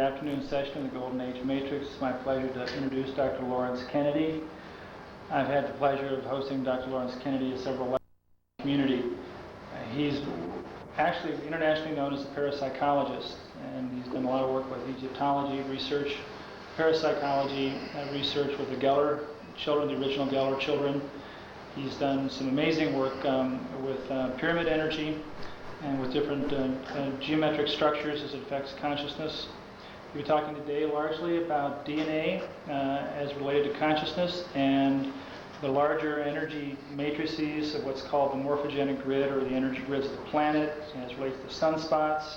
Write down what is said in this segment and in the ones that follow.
afternoon session of the Golden Age Matrix. It's my pleasure to introduce Dr. Lawrence Kennedy. I've had the pleasure of hosting Dr. Lawrence Kennedy at several levels in the community. He's actually internationally known as a parapsychologist, and he's done a lot of work with Egyptology research, parapsychology research with the Geller children, the original Geller children. He's done some amazing work with pyramid energy and with different geometric structures as it affects consciousness. We're talking today largely about DNA as related to consciousness and the larger energy matrices of what's called the morphogenic grid, or the energy grids of the planet, as it relates to sunspots,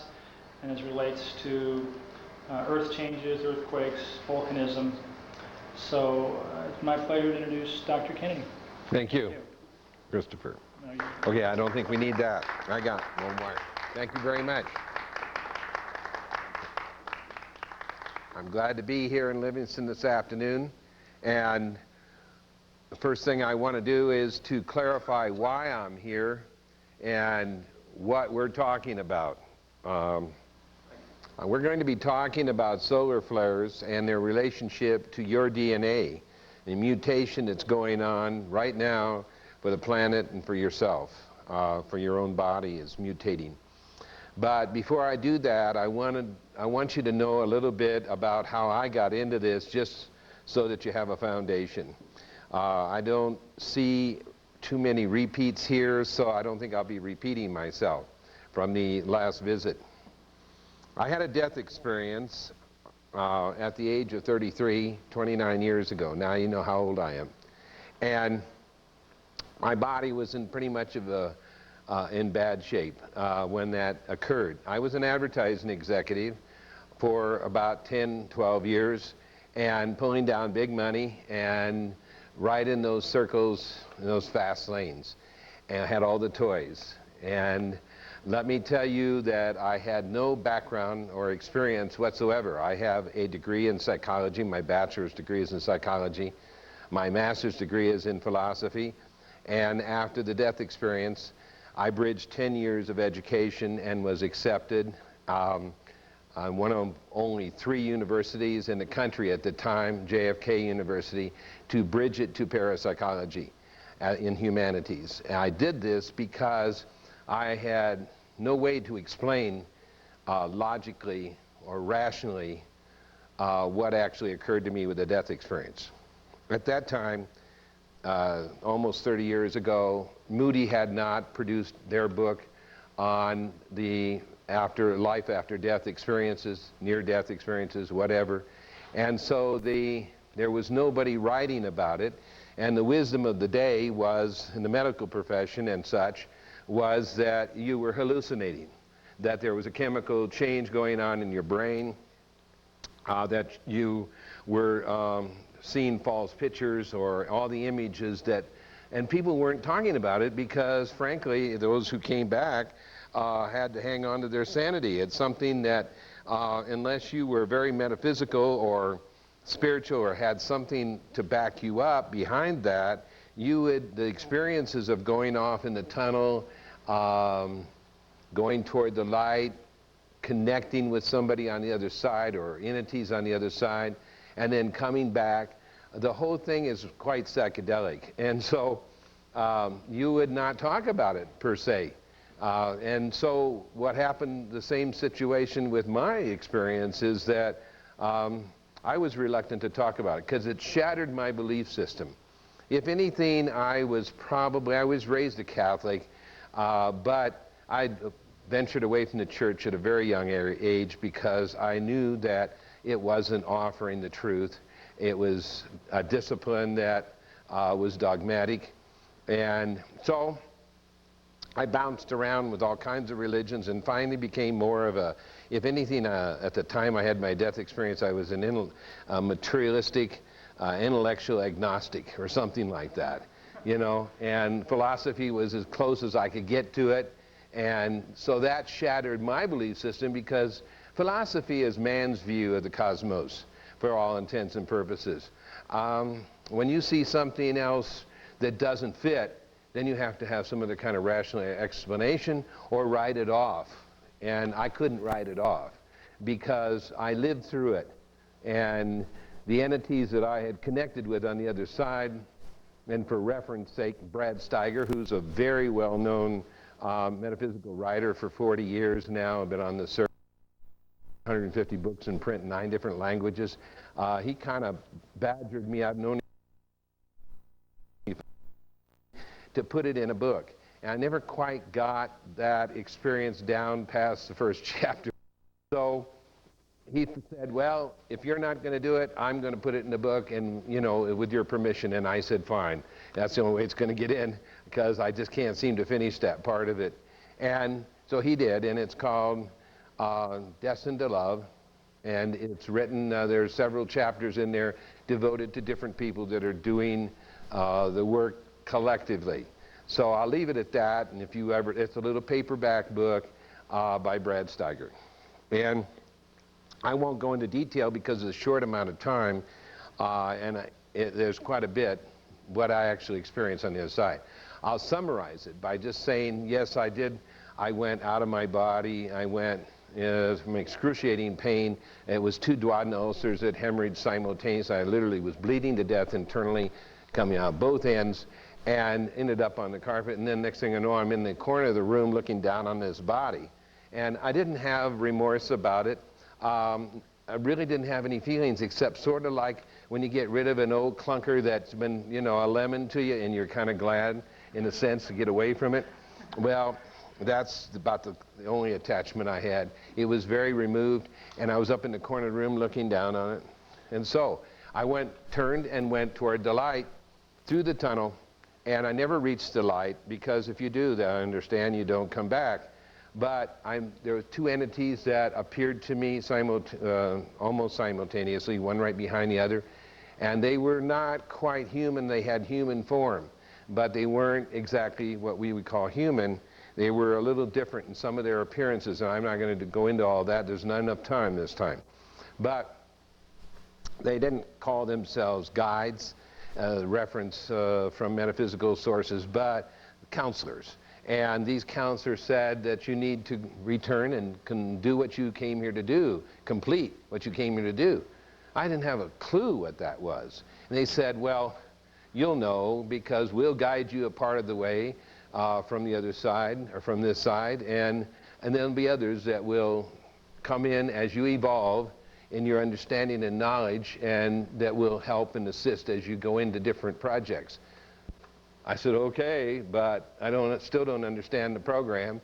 and as it relates to earth changes, earthquakes, volcanism. So it's my pleasure to introduce Dr. Kennedy. Thank you, Christopher. Okay, I don't think we need that. I got one more. Thank you very much. I'm glad to be here in Livingston this afternoon, and the first thing I want to do is to clarify why I'm here and what we're talking about. We're going to be talking about solar flares and their relationship to your DNA, the mutation that's going on right now for the planet and for yourself, for your own body is mutating. But before I do that, I want you to know a little bit about how I got into this, just so that you have a foundation. I don't see too many repeats here, so I don't think I'll be repeating myself from the last visit. I had a death experience at the age of 33, 29 years ago. Now you know how old I am. And my body was in pretty much of in bad shape when that occurred. I was an advertising executive for about 10, 12 years and pulling down big money and right in those circles, in those fast lanes. And I had all the toys. And let me tell you that I had no background or experience whatsoever. I have a degree in psychology. My bachelor's degree is in psychology. My master's degree is in philosophy. And after the death experience, I bridged 10 years of education and was accepted on one of only 3 universities in the country at the time, JFK University, to bridge it to parapsychology in humanities. And I did this because I had no way to explain logically or rationally what actually occurred to me with the death experience. At that time, almost 30 years ago, Moody had not produced their book on the life after death experiences, near-death experiences, whatever. And so there was nobody writing about it. And the wisdom of the day was, in the medical profession and such, was that you were hallucinating, that there was a chemical change going on in your brain, that you were seeing false pictures or all the images that, and people weren't talking about it because, frankly, those who came back had to hang on to their sanity. It's something that, unless you were very metaphysical or spiritual or had something to back you up behind that, the experiences of going off in the tunnel, going toward the light, connecting with somebody on the other side or entities on the other side, and then coming back, the whole thing is quite psychedelic. And so you would not talk about it per se. And so what happened, the same situation with my experience, is that I was reluctant to talk about it because it shattered my belief system. If anything, I was raised a Catholic, but I ventured away from the church at a very young age because I knew that it wasn't offering the truth. It was a discipline that was dogmatic. And so I bounced around with all kinds of religions and finally became more of a, if anything, at the time I had my death experience, I was a materialistic, intellectual agnostic or something like that, you know, and philosophy was as close as I could get to it. And so that shattered my belief system because philosophy is man's view of the cosmos for all intents and purposes. When you see something else that doesn't fit, then you have to have some other kind of rational explanation or write it off. And I couldn't write it off. because I lived through it. And the entities that I had connected with on the other side, and for reference sake, Brad Steiger, who's a very well-known metaphysical writer for 40 years now, been on the circuit, 150 books in print in 9 different languages. He kind of badgered me. I've known him to put it in a book. And I never quite got that experience down past the first chapter. So he said, well, if you're not going to do it, I'm going to put it in the book, and, you know, with your permission. And I said, fine. That's the only way it's going to get in, because I just can't seem to finish that part of it. And so he did, and it's called Destined to Love. And it's written, there's several chapters in there devoted to different people that are doing the work collectively. So I'll leave it at that, and if you ever, it's a little paperback book by Brad Steiger. And I won't go into detail because of the short amount of time, there's quite a bit what I actually experienced on the other side. I'll summarize it by just saying, yes, I did. I went out of my body. I went from excruciating pain. It was 2 duodenal ulcers that hemorrhaged simultaneously. I literally was bleeding to death internally, coming out both ends, and ended up on the carpet. And then next thing I know, I'm in the corner of the room looking down on this body. And I didn't have remorse about it. I really didn't have any feelings, except sort of like when you get rid of an old clunker that's been, you know, a lemon to you, and you're kind of glad, in a sense, to get away from it. Well, that's about the only attachment I had. It was very removed, and I was up in the corner of the room looking down on it. And so I turned and went toward the light through the tunnel, and I never reached the light, because if you do, then I understand you don't come back. But there were 2 entities that appeared to me almost simultaneously, one right behind the other. And they were not quite human. They had human form, but they weren't exactly what we would call human. They were a little different in some of their appearances, and I'm not going to go into all that. There's not enough time this time. But they didn't call themselves guides, reference from metaphysical sources, but counselors. And these counselors said that you need to return and can do what you came here to do, complete what you came here to do. I didn't have a clue what that was. And they said, well, you'll know, because we'll guide you a part of the way from the other side, or from this side, and there'll be others that will come in as you evolve in your understanding and knowledge, and that will help and assist as you go into different projects. I said, okay, but I still don't understand the program.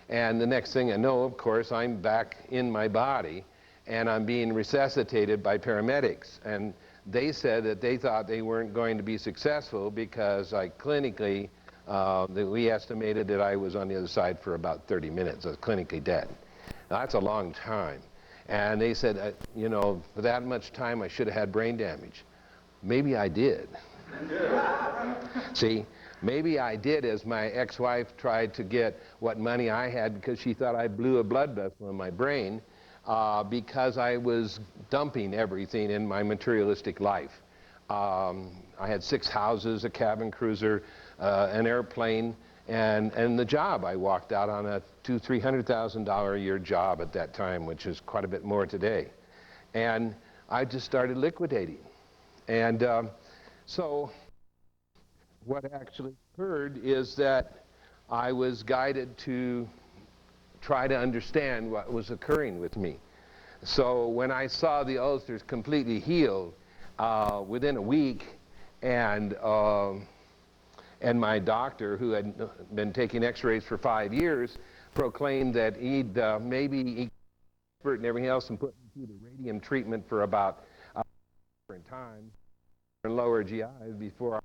And the next thing I know, of course, I'm back in my body, and I'm being resuscitated by paramedics. And they said that they thought they weren't going to be successful, because I clinically, we estimated that I was on the other side for about 30 minutes. I was clinically dead. Now, that's a long time. And they said, you know, for that much time, I should have had brain damage. Maybe I did. See, maybe I did, as my ex-wife tried to get what money I had, because she thought I blew a blood vessel in my brain, because I was dumping everything in my materialistic life. I had 6 houses, a cabin cruiser, an airplane, and the job. I walked out on a $200,000-300,000 a year job at that time, which is quite a bit more today. And I just started liquidating. And so what actually occurred is that I was guided to try to understand what was occurring with me. So when I saw the ulcers completely healed within a week, and my doctor, who had been taking x-rays for 5 years, proclaimed that he'd maybe expert and everything else, and put me through the radium treatment for about a different time and lower GI before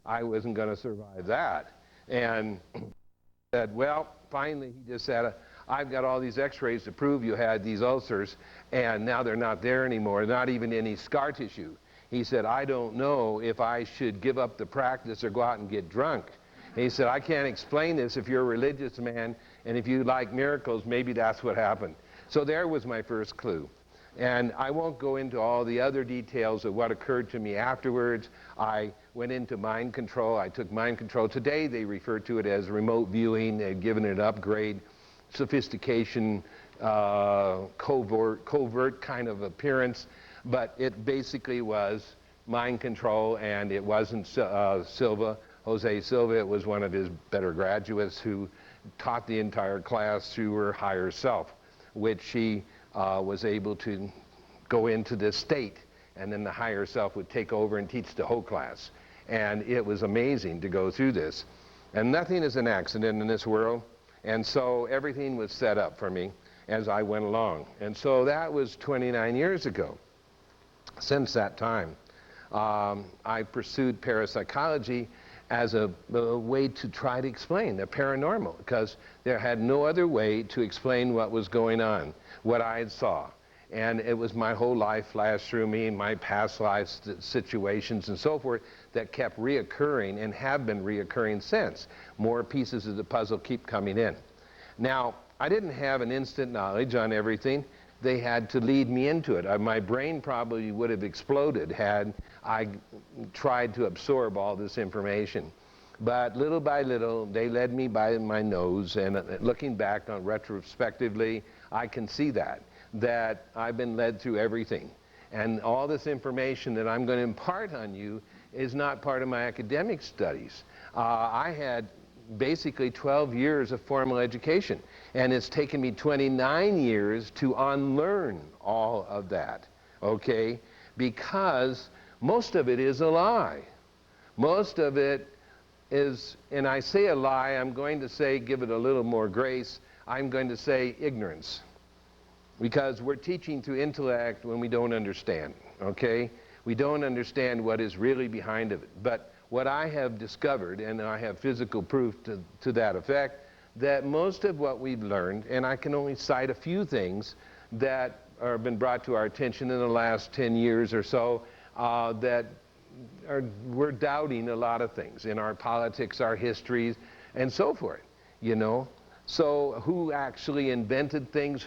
I wasn't going to survive that. And said, well, finally, he just said, I've got all these x-rays to prove you had these ulcers, and now they're not there anymore, not even any scar tissue. He said, I don't know if I should give up the practice or go out and get drunk. And he said, I can't explain this. If you're a religious man and if you like miracles, maybe that's what happened. So there was my first clue. And I won't go into all the other details of what occurred to me afterwards. I went into mind control. I took mind control. Today they refer to it as remote viewing. They've given it an upgrade, sophistication, covert kind of appearance, but it basically was mind control, and it wasn't Jose Silva. It was one of his better graduates who taught the entire class through her higher self, which she was able to go into this state, and then the higher self would take over and teach the whole class. And it was amazing to go through this. And nothing is an accident in this world, and so everything was set up for me as I went along. And so that was 29 years ago. Since that time, I pursued parapsychology as a way to try to explain the paranormal, because there had no other way to explain what was going on, what I saw. And it was my whole life flashed through me, my past life situations and so forth, that kept reoccurring and have been reoccurring since. More pieces of the puzzle keep coming in. Now, I didn't have an instant knowledge on everything. They had to lead me into it. My brain probably would have exploded had I tried to absorb all this information. But little by little, they led me by my nose, and looking back on retrospectively, I can see that I've been led through everything. And all this information that I'm going to impart on you is not part of my academic studies. I had basically 12 years of formal education, and it's taken me 29 years to unlearn all of that, okay? Because most of it is a lie. Most of it is, and I say a lie, I'm going to say, give it a little more grace, I'm going to say ignorance. Because we're teaching through intellect when we don't understand, okay? We don't understand what is really behind of it. But what I have discovered, and I have physical proof to that effect, that most of what we've learned, and I can only cite a few things that have been brought to our attention in the last 10 years or so, we're doubting a lot of things in our politics, our histories, and so forth, you know. So who actually invented things,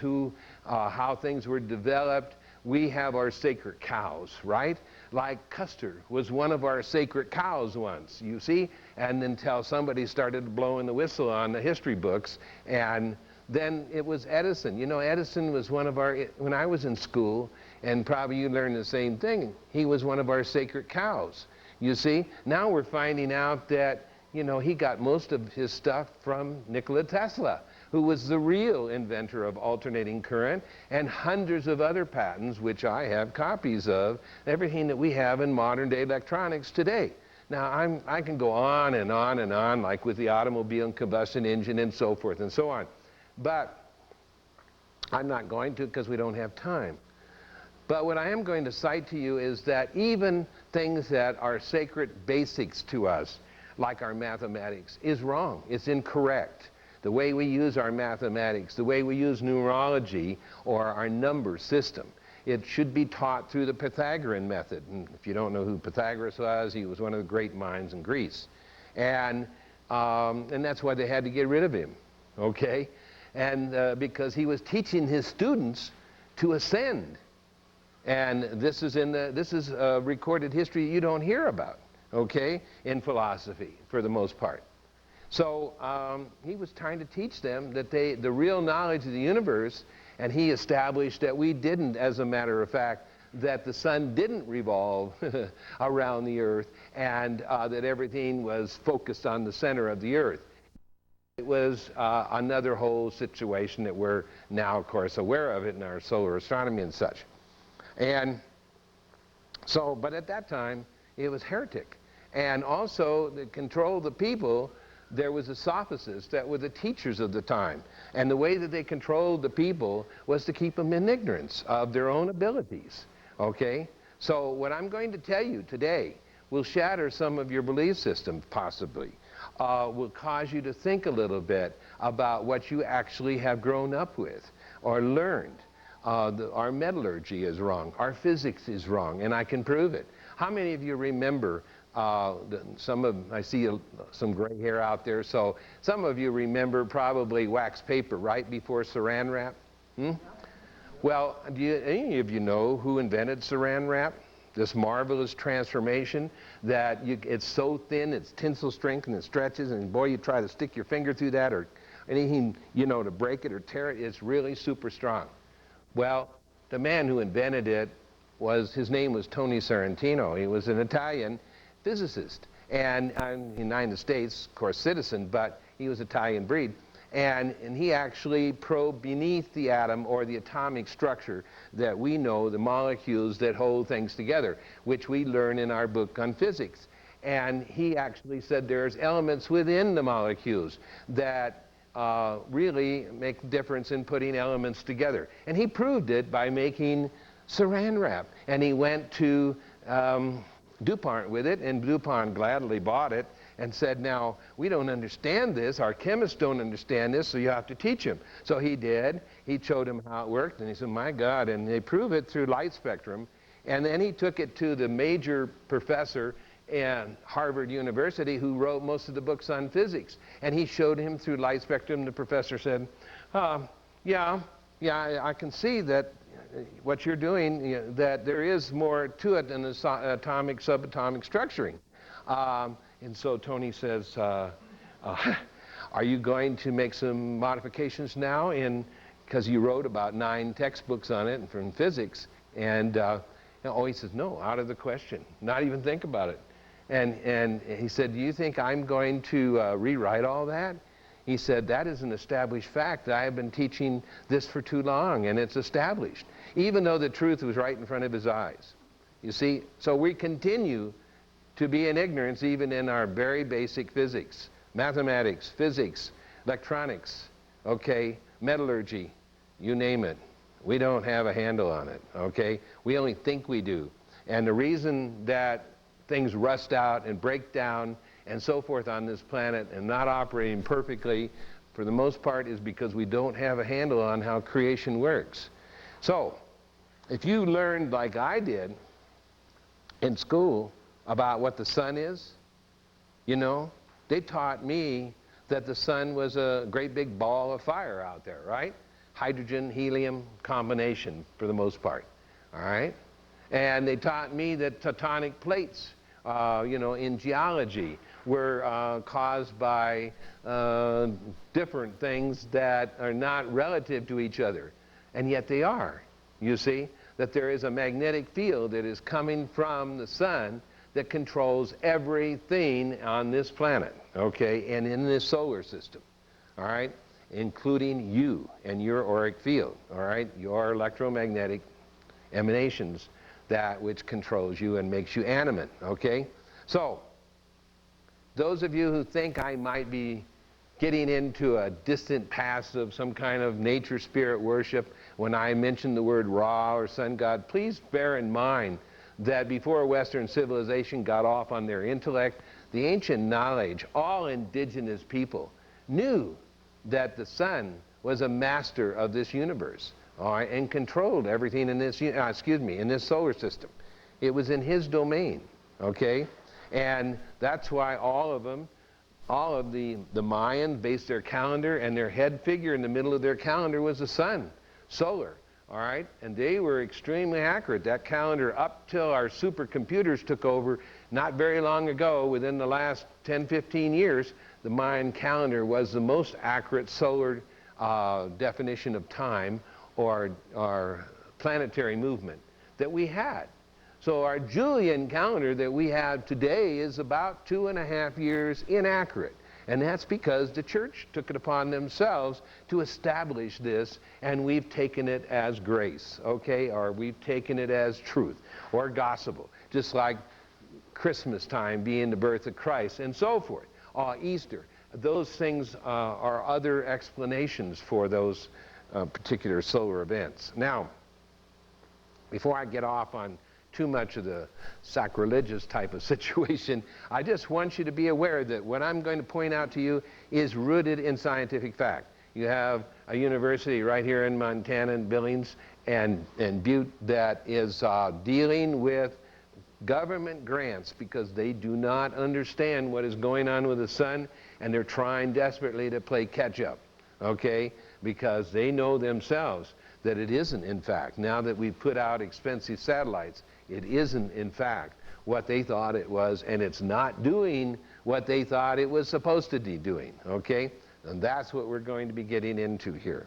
how things were developed? We have our sacred cows, right? Like Custer was one of our sacred cows once, you see? And until somebody started blowing the whistle on the history books, and then it was Edison. You know, Edison was one of our, when I was in school, and probably you learned the same thing, he was one of our sacred cows, you see? Now we're finding out that, you know, he got most of his stuff from Nikola Tesla, who was the real inventor of alternating current, and hundreds of other patents, which I have copies of, everything that we have in modern day electronics today. Now, I can go on and on and on, like with the automobile and combustion engine and so forth and so on. But I'm not going to, because we don't have time. But what I am going to cite to you is that even things that are sacred basics to us, like our mathematics, is wrong. It's incorrect. The way we use our mathematics, the way we use numerology or our number system, it should be taught through the Pythagorean method. And if you don't know who Pythagoras was, he was one of the great minds in Greece. And that's why they had to get rid of him, okay? And because he was teaching his students to ascend. And this is recorded history you don't hear about, okay, in philosophy for the most part. So he was trying to teach them that the real knowledge of the universe, and he established that we didn't, as a matter of fact, that the sun didn't revolve around the earth, and that everything was focused on the center of the earth. It was another whole situation that we're now, of course, aware of it in our solar astronomy and such. And so, but at that time, it was heretic. And also, to control the people, there was the sophists that were the teachers of the time. And the way that they controlled the people was to keep them in ignorance of their own abilities, okay? So what I'm going to tell you today will shatter some of your belief system, possibly. Will cause you to think a little bit about what you actually have grown up with or learned. Our metallurgy is wrong, our physics is wrong, and I can prove it. How many of you remember, I see some gray hair out there, so some of you remember probably wax paper right before saran wrap? Well, do any of you know who invented saran wrap? This marvelous transformation that it's so thin, it's tensile strength, and it stretches, and boy, you try to stick your finger through that or anything, you know, to break it or tear it, it's really super strong. Well, the man who invented it his name was Tony Sorrentino. He was an Italian physicist, and in the United States, of course, citizen, but he was Italian breed. And he actually probed beneath the atom or the atomic structure that we know, the molecules that hold things together, which we learn in our book on physics. And he actually said there's elements within the molecules that really make a difference in putting elements together. And he proved it by making saran wrap. And he went to DuPont with it, and DuPont gladly bought it and said, now, we don't understand this, our chemists don't understand this, so you have to teach them. So he did. He showed him how it worked, and he said, my God, and they prove it through light spectrum. And then he took it to the major professor in Harvard University who wrote most of the books on physics. And he showed him through light spectrum. The professor said, yeah, I can see that what you're doing, you know, that there is more to it than the atomic, subatomic structuring. And so Tony says, are you going to make some modifications now? Because you wrote about 9 textbooks on it from physics. And he says, no, out of the question. Not even think about it. And he said, do you think I'm going to rewrite all that? He said, that is an established fact. I have been teaching this for too long, and it's established, even though the truth was right in front of his eyes. You see, so we continue to be in ignorance even in our very basic physics, mathematics, physics, electronics, okay, metallurgy, you name it. We don't have a handle on it, okay? We only think we do. And the reason that things rust out and break down and so forth on this planet and not operating perfectly, for the most part, is because we don't have a handle on how creation works. So, if you learned like I did in school about what the sun is, you know, they taught me that the sun was a great big ball of fire out there, right? Hydrogen, helium combination for the most part, all right? And they taught me that tectonic plates, you know, in geology were caused by different things that are not relative to each other, and yet they are. You see, that there is a magnetic field that is coming from the sun that controls everything on this planet, okay, and in this solar system, all right, including you and your auric field, all right, your electromagnetic emanations, that which controls you and makes you animate, okay? So, those of you who think I might be getting into a distant past of some kind of nature spirit worship when I mention the word Ra or sun god, please bear in mind that before Western civilization got off on their intellect, the ancient knowledge, all indigenous people knew that the sun was a master of this universe, all right, and controlled everything in this, in this solar system. It was in his domain, okay? And that's why all of them, all of the Mayan based their calendar, and their head figure in the middle of their calendar was the sun, solar, all right? And they were extremely accurate. That calendar, up till our supercomputers took over not very long ago, within the last 10, 15 years, the Mayan calendar was the most accurate solar definition of time or planetary movement that we had. So our Julian calendar that we have today is about 2.5 years inaccurate. And that's because the church took it upon themselves to establish this, and we've taken it as grace, okay? Or we've taken it as truth or gospel, just like Christmas time being the birth of Christ and so forth. Easter. Those things are other explanations for those particular solar events. Now, before I get off on too much of the sacrilegious type of situation, I just want you to be aware that what I'm going to point out to you is rooted in scientific fact. You have a university right here in Montana, in Billings and Butte, that is dealing with government grants because they do not understand what is going on with the sun, and they're trying desperately to play catch up, okay? Because they know themselves that it isn't, in fact, now that we've put out expensive satellites, it isn't, in fact, what they thought it was, and it's not doing what they thought it was supposed to be doing, okay? And that's what we're going to be getting into here.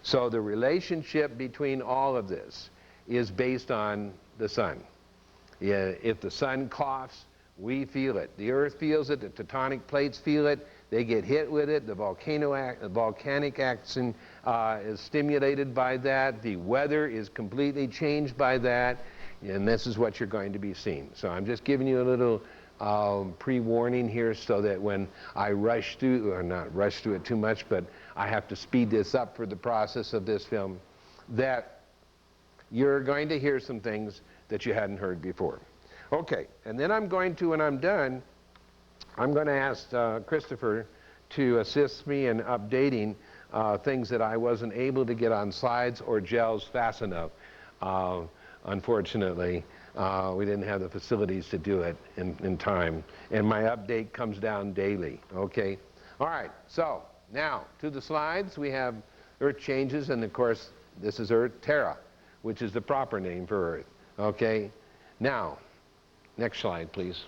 So the relationship between all of this is based on the sun. Yeah, if the sun coughs, we feel it. The earth feels it, the tectonic plates feel it, they get hit with it, the volcanic action is stimulated by that, the weather is completely changed by that, and this is what you're going to be seeing. So I'm just giving you a little pre-warning here so that when I rush through, or not rush through it too much, but I have to speed this up for the process of this film, that you're going to hear some things that you hadn't heard before. Okay, and then I'm going to, when I'm done, I'm going to ask Christopher to assist me in updating things that I wasn't able to get on slides or gels fast enough. Unfortunately, we didn't have the facilities to do it in time. And my update comes down daily, okay? All right, so now to the slides. We have Earth changes, and of course, this is Earth Terra, which is the proper name for Earth, okay? Now, next slide, please.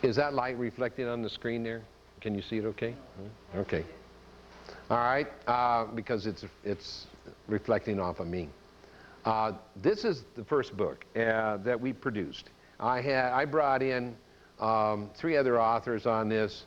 Is that light reflecting on the screen there? Can you see it okay? Okay. All right, because it's reflecting off of me. This is the first book that we produced. I brought in 3 other authors on this,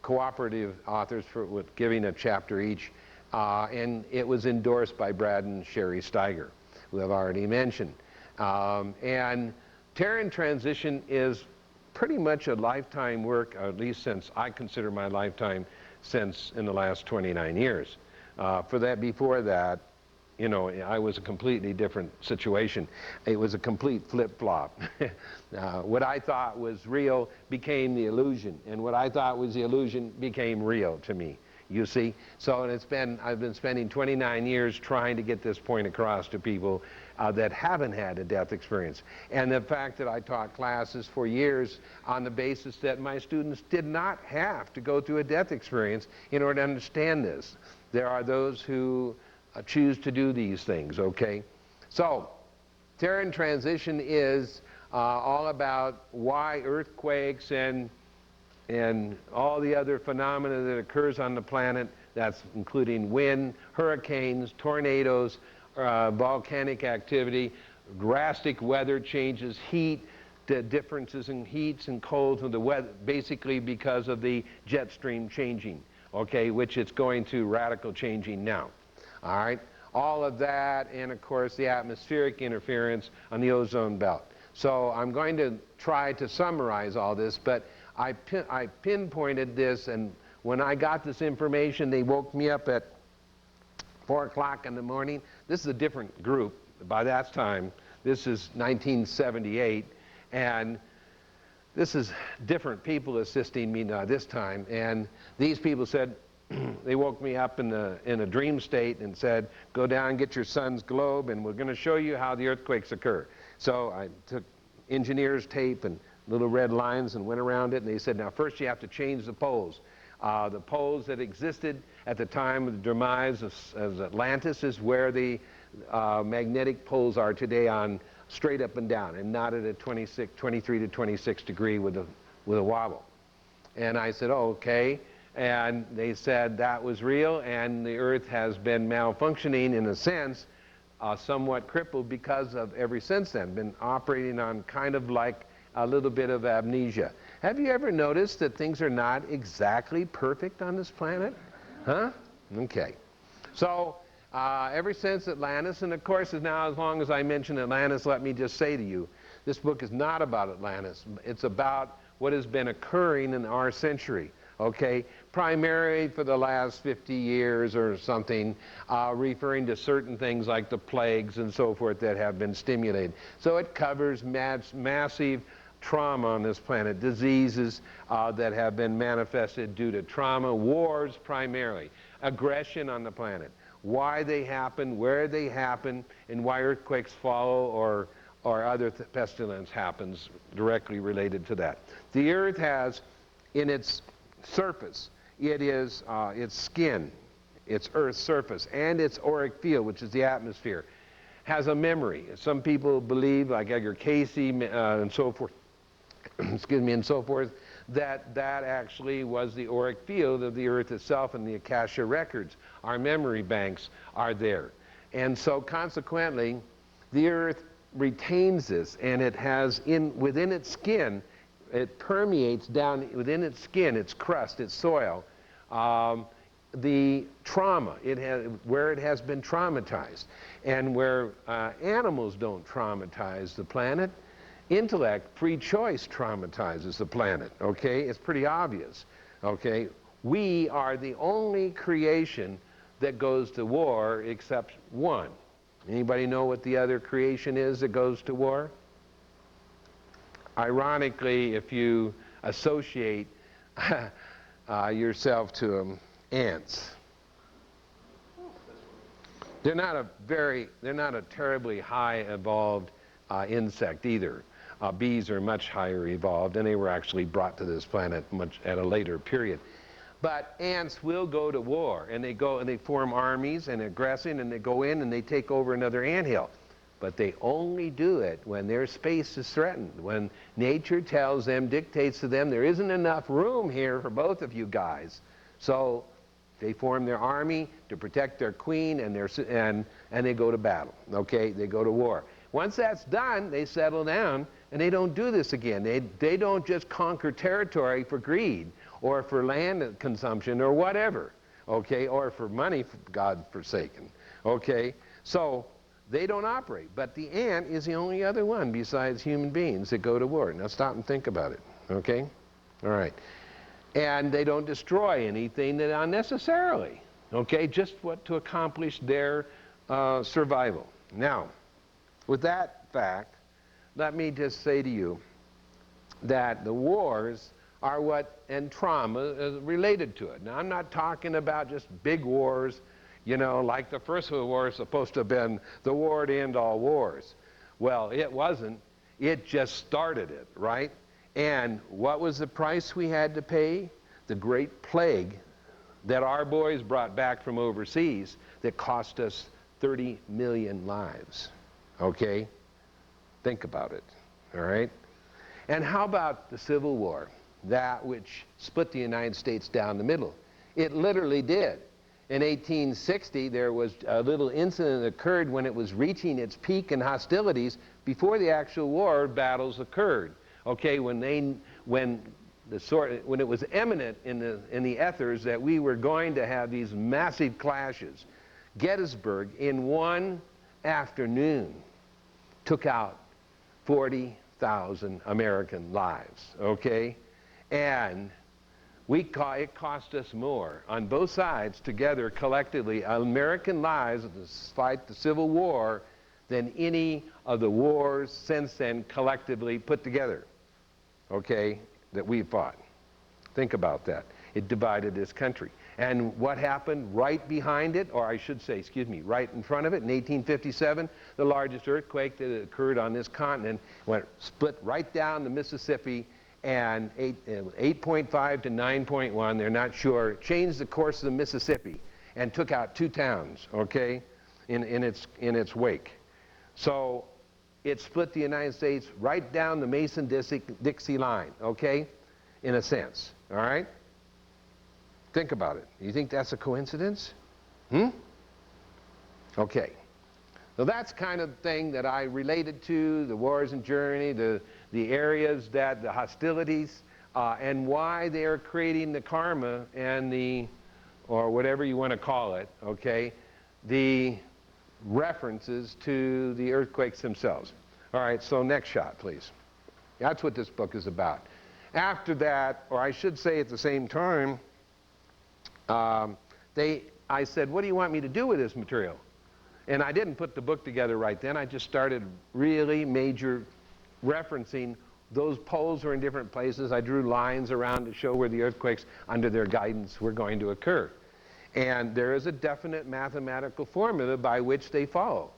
cooperative authors with giving a chapter each, and it was endorsed by Brad and Sherry Steiger, who I've already mentioned. And Terra in Transition is pretty much a lifetime work, at least since I consider my lifetime, since in the last 29 years. Before that, you know, I was a completely different situation. It was a complete flip-flop. What I thought was real became the illusion, and what I thought was the illusion became real to me, you see? So I've been spending 29 years trying to get this point across to people that haven't had a death experience. And the fact that I taught classes for years on the basis that my students did not have to go through a death experience in order to understand this. There are those who choose to do these things, okay? So, Terra in Transition is all about why earthquakes and all the other phenomena that occurs on the planet, that's including wind, hurricanes, tornadoes, volcanic activity, drastic weather changes, heat, the differences in heats and colds of the weather, basically because of the jet stream changing, okay, which it's going to radical changing now. All right, all of that, and of course the atmospheric interference on the ozone belt. So I'm going to try to summarize all this, but I pinpointed this, and when I got this information, they woke me up at 4 o'clock in the morning. This is a different group. By that time, this is 1978, and this is different people assisting me now this time. And these people said, they woke me up in a dream state and said, go down and get your son's globe, and we're going to show you how the earthquakes occur. So I took engineer's tape and little red lines and went around it, and they said, now first you have to change the poles. The poles that existed at the time of the demise of Atlantis is where the magnetic poles are today, on straight up and down, and not at a 23 to 26 degree with a wobble. And I said, oh, okay. And they said that was real, and the Earth has been malfunctioning in a sense, somewhat crippled because of, ever since then, been operating on kind of like a little bit of amnesia. Have you ever noticed that things are not exactly perfect on this planet? Huh? Okay. So, ever since Atlantis, and of course now as long as I mention Atlantis, let me just say to you, this book is not about Atlantis. It's about what has been occurring in our century, okay? Primarily for the last 50 years or something, referring to certain things like the plagues and so forth that have been stimulated. So it covers massive trauma on this planet, diseases that have been manifested due to trauma, wars primarily, aggression on the planet, why they happen, where they happen, and why earthquakes follow or other pestilence happens directly related to that. The Earth has in its surface, it is its skin, its Earth's surface, and its auric field, which is the atmosphere, has a memory. Some people believe, like Edgar Casey and so forth, excuse me, and so forth, that that actually was the auric field of the Earth itself, and the Akasha records, our memory banks, are there. And so consequently, the Earth retains this, and it has within its skin, it permeates down within its skin, its crust, its soil, the trauma where it has been traumatized. And where animals don't traumatize the planet, intellect, free choice traumatizes the planet, okay? It's pretty obvious, okay? We are the only creation that goes to war except one. Anybody know what the other creation is that goes to war? Ironically, if you associate yourself to them, ants. They're not a terribly high evolved insect either. Bees are much higher evolved, and they were actually brought to this planet at a later period. But ants will go to war, and they go and they form armies and aggressing, and they go in and they take over another anthill. But they only do it when their space is threatened, when nature tells them, dictates to them, there isn't enough room here for both of you guys. So they form their army to protect their queen, and they go to battle, okay? They go to war. Once that's done, they settle down, and they don't do this again. They don't just conquer territory for greed, or for land consumption, or whatever, okay? Or for money, God forsaken, okay? So they don't operate. But the ant is the only other one besides human beings that go to war. Now stop and think about it, okay? All right. And they don't destroy anything that unnecessarily, okay? Just to accomplish their survival. Now, with that fact, let me just say to you that the wars are and trauma is related to it. Now, I'm not talking about just big wars, you know, like the First World War is supposed to have been the war to end all wars. Well, it wasn't. It just started it, right? And what was the price we had to pay? The Great Plague that our boys brought back from overseas that cost us 30 million lives, okay? Think about it, all right? And how about the Civil War, that which split the United States down the middle? It literally did. In 1860, there was a little incident that occurred when it was reaching its peak in hostilities before the actual war battles occurred. Okay, when it was eminent in the ethers that we were going to have these massive clashes, Gettysburg in one afternoon took out 40,000 American lives, okay? And it cost us more on both sides together collectively, American lives to fight the Civil War, than any of the wars since then collectively put together, okay, that we fought. Think about that. It divided this country. And what happened right behind it, or I should say, excuse me, right in front of it, in 1857, the largest earthquake that occurred on this continent split right down the Mississippi, and 8.5 to 9.1, they're not sure, changed the course of the Mississippi and took out 2 towns, okay, in its wake. So it split the United States right down the Mason-Dixie line, okay, in a sense, all right? Think about it. You think that's a coincidence? Okay. So that's kind of the thing that I related to, the wars and journey, the areas that, the hostilities, and why they are creating the karma and or whatever you want to call it, okay, the references to the earthquakes themselves. All right, so next shot, please. That's what this book is about. After that, or I should say at the same time, I said, what do you want me to do with this material? And I didn't put the book together right then. I just started really major referencing. Those poles are in different places. I drew lines around to show where the earthquakes, under their guidance, were going to occur. And there is a definite mathematical formula by which they follow,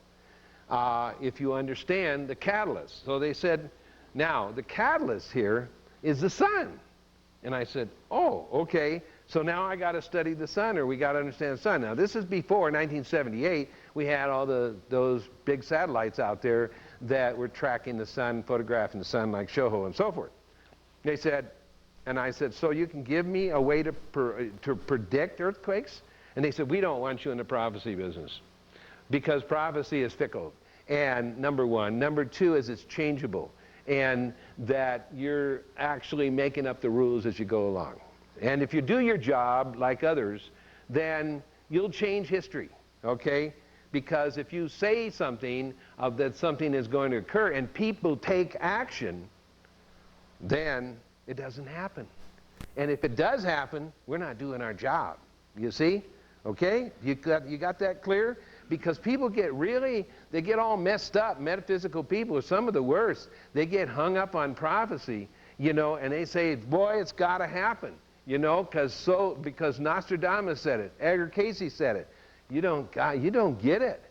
if you understand the catalyst. So they said, now, the catalyst here is the sun. And I said, oh, okay. So now I got to study the sun, or we got to understand the sun. Now, this is before 1978. We had all those big satellites out there that were tracking the sun, photographing the sun like Shoho and so forth. They said, And I said, so you can give me a way to predict earthquakes? And they said, we don't want you in the prophecy business because prophecy is fickle. And number one. Number two is it's changeable. And that you're actually making up the rules as you go along. And if you do your job like others, then you'll change history, okay? Because if you say something that something is going to occur and people take action, then it doesn't happen. And if it does happen, we're not doing our job. You see? Okay? You got that clear? Because people they get all messed up. Metaphysical people are some of the worst. They get hung up on prophecy, you know, and they say, boy, it's got to happen, you know, because Nostradamus said it, Edgar Cayce said it. You don't get it.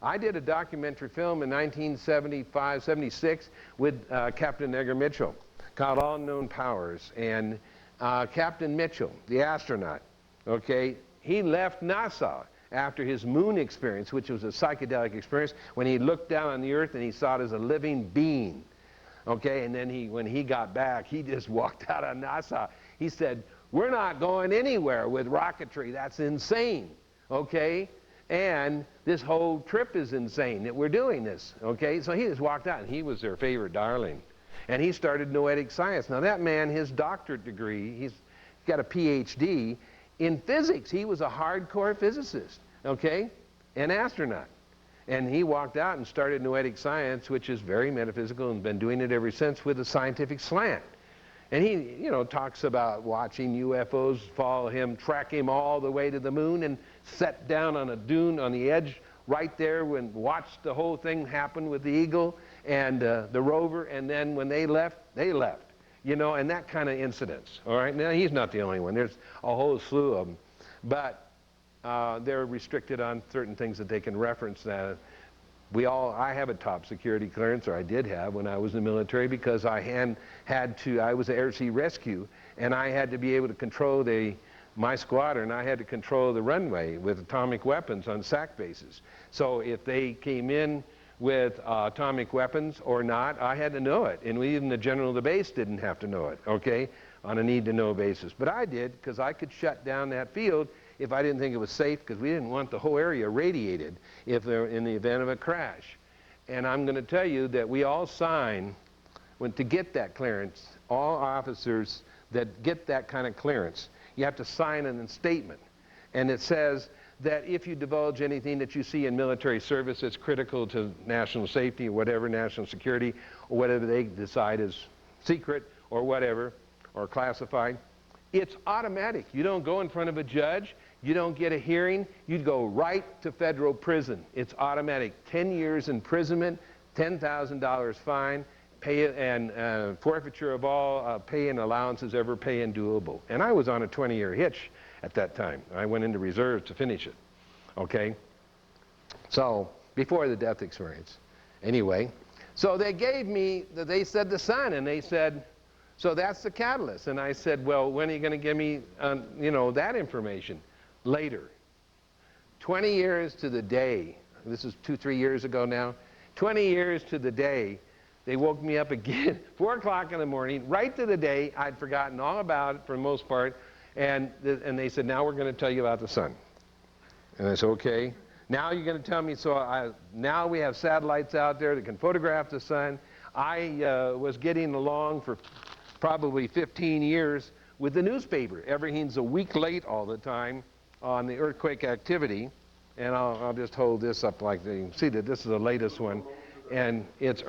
I did a documentary film in 1975, 76 with Captain Edgar Mitchell called All Known Powers. And Captain Mitchell, the astronaut, okay, he left NASA after his moon experience, which was a psychedelic experience, when he looked down on the earth and he saw it as a living being. Okay, and then when he got back, he just walked out of NASA. He said, we're not going anywhere with rocketry. That's insane. Okay? And this whole trip is insane that we're doing this. Okay? So he just walked out, and he was their favorite darling. And he started noetic science. Now that man, his doctorate degree, he's got a PhD in physics. He was a hardcore physicist, okay? An astronaut. And he walked out and started noetic science, which is very metaphysical, and been doing it ever since with a scientific slant. And he, you know, talks about watching UFOs follow him, track him all the way to the moon, and set down on a dune on the edge right there and watched the whole thing happen with the Eagle and the rover. And then when they left, you know, and that kind of incidents. All right, now he's not the only one. There's a whole slew of them. But they're restricted on certain things that they can reference. I have a top security clearance, or I did have when I was in the military, because I was an air sea rescue, and I had to be able to control my squadron. I had to control the runway with atomic weapons on SAC bases. So if they came in with atomic weapons or not, I had to know it. And even the general of the base didn't have to know it, okay, on a need-to-know basis. But I did, because I could shut down that field if I didn't think it was safe, because we didn't want the whole area radiated in the event of a crash. And I'm going to tell you that we all sign to get that clearance. All officers that get that kind of clearance, you have to sign a statement. And it says that if you divulge anything that you see in military service that's critical to national safety or whatever, national security, or whatever they decide is secret or whatever, or classified, it's automatic. You don't go in front of a judge. You don't get a hearing. You go right to federal prison. It's automatic. 10 years imprisonment, $10,000 fine, and forfeiture of all pay and allowances ever pay and doable. And I was on a 20-year hitch at that time. I went into reserves to finish it, okay? So, before the death experience. Anyway, so they said the sun, and they said, so that's the catalyst. And I said, well, when are you going to give me, you know, that information? Later. 20 years to the day, this is 2-3 years ago now, 20 years to the day, they woke me up again, 4 o'clock in the morning, right to the day. I'd forgotten all about it for the most part. And they said, now we're going to tell you about the sun. And I said, okay. Now you're going to tell me, now we have satellites out there that can photograph the sun. I was getting along for probably 15 years with the newspaper. Everything's a week late all the time on the earthquake activity. And I'll just hold this up like you can see that this is the latest one. And it's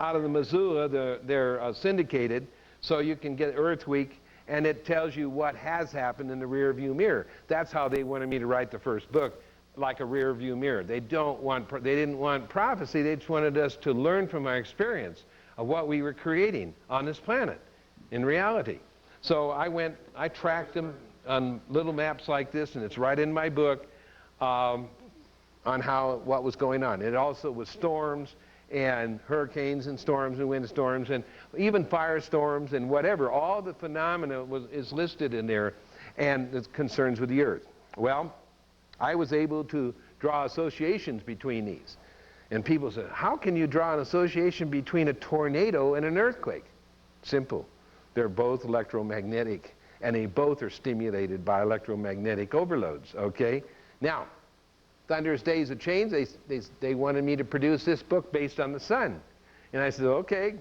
out of the Missoula, they're syndicated, so you can get Earth Week, and it tells you what has happened in the rear view mirror. That's how they wanted me to write the first book, like a rear view mirror. They didn't want prophecy, they just wanted us to learn from our experience of what we were creating on this planet in reality. So I tracked them on little maps like this, and it's right in my book on what was going on. It also was storms and hurricanes and storms and windstorms and even firestorms and whatever. All the phenomena is listed in there, and the concerns with the earth. Well, I was able to draw associations between these. And people said, how can you draw an association between a tornado and an earthquake? Simple. They're both electromagnetic, and they both are stimulated by electromagnetic overloads, okay? Now, Thunderous Days of Change, they wanted me to produce this book based on the sun. And I said, okay.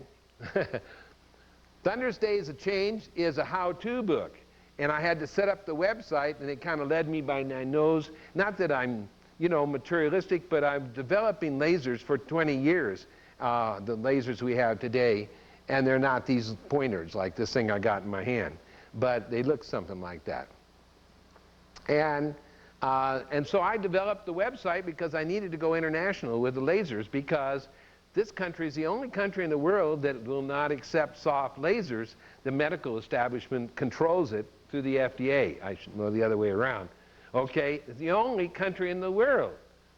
Thunderous Days of Change is a how-to book. And I had to set up the website, and it kind of led me by my nose. Not that I'm, you know, materialistic, but I'm developing lasers for 20 years, the lasers we have today. And they're not these pointers like this thing I got in my hand. But they look something like that. And so I developed the website because I needed to go international with the lasers, because this country is the only country in the world that will not accept soft lasers. The medical establishment controls it through the FDA. I should know the other way around. Okay, it's the only country in the world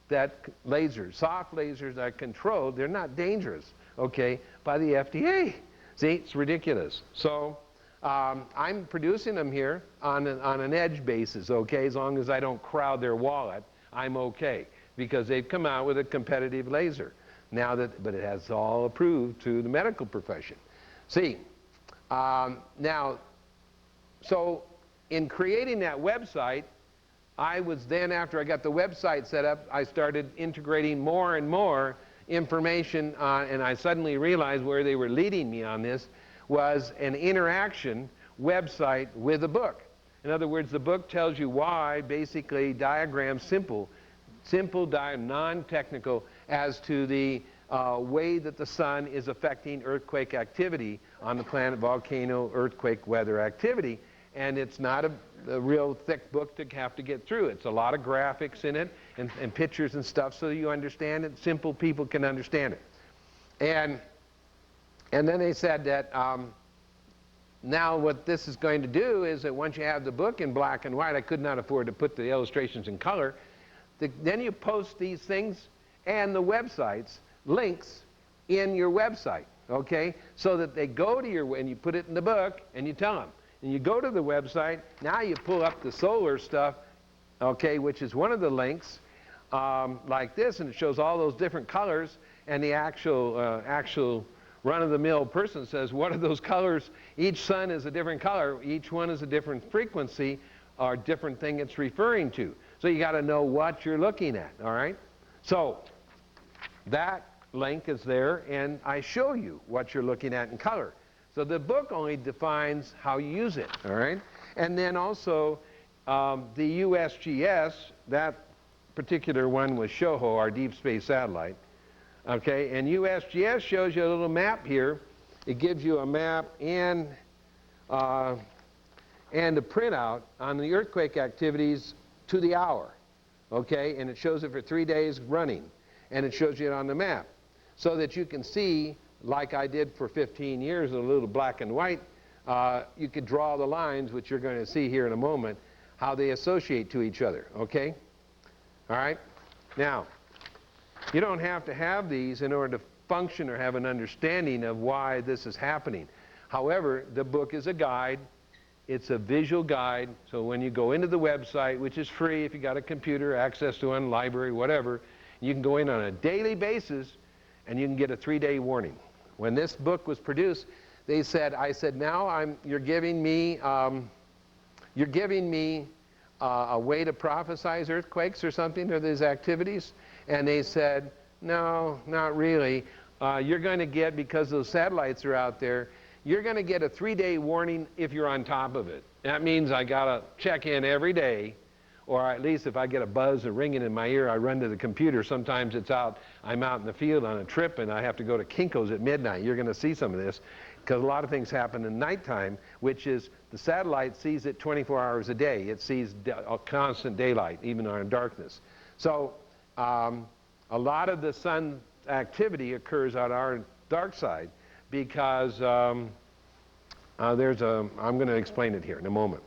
that lasers, soft lasers, are controlled. They're not dangerous, okay, by the FDA. See, it's ridiculous. So I'm producing them here on an edge basis, okay? As long as I don't crowd their wallet, I'm okay, because they've come out with a competitive laser. Now but it has all approved to the medical profession. See, now, so in creating that website, I was then, after I got the website set up, I started integrating more and more information, and I suddenly realized where they were leading me on this was an interaction website with a book. In other words, the book tells you why, basically diagrams, simple, non-technical, as to the way that the sun is affecting earthquake activity on the planet, volcano, earthquake, weather activity. And it's not a real thick book to have to get through. It's a lot of graphics in it and pictures and stuff so you understand it. Simple people can understand it. And then they said that now what this is going to do is that once you have the book in black and white, I could not afford to put the illustrations in color, then you post these things and the websites, links in your website, okay? So that they go to your, and you put it in the book and you tell them. And you go to the website, now you pull up the solar stuff, okay, which is one of the links, like this, and it shows all those different colors, and the actual run-of-the-mill person says, what are those colors? Each sun is a different color, each one is a different frequency, or different thing it's referring to. So you got to know what you're looking at, all right? So that link is there, and I show you what you're looking at in color. So the book only defines how you use it, all right? And then also the USGS, that particular one was SHOHO, our deep space satellite, okay? And USGS shows you a little map here. It gives you a map and a printout on the earthquake activities to the hour, okay? And it shows it for 3 days running, and it shows you it on the map so that you can see, like I did for 15 years, a little black and white, you could draw the lines, which you're going to see here in a moment, how they associate to each other, okay? All right? Now, you don't have to have these in order to function or have an understanding of why this is happening. However, the book is a guide. It's a visual guide, so when you go into the website, which is free if you got a computer, access to one, library, whatever, you can go in on a daily basis and you can get a 3-day warning. When this book was produced, I said, now you're giving me a way to prophesize earthquakes or something, or these activities? And they said, no, not really. You're going to get, because those satellites are out there, you're going to get a 3-day warning if you're on top of it. That means I got to check in every day, or at least if I get a buzz or ringing in my ear, I run to the computer. Sometimes I'm out in the field on a trip and I have to go to Kinko's at midnight. You're going to see some of this, because a lot of things happen in nighttime, which is the satellite sees it 24 hours a day. It sees a constant daylight, even in darkness. So a lot of the sun activity occurs on our dark side because I'm going to explain it here in a moment.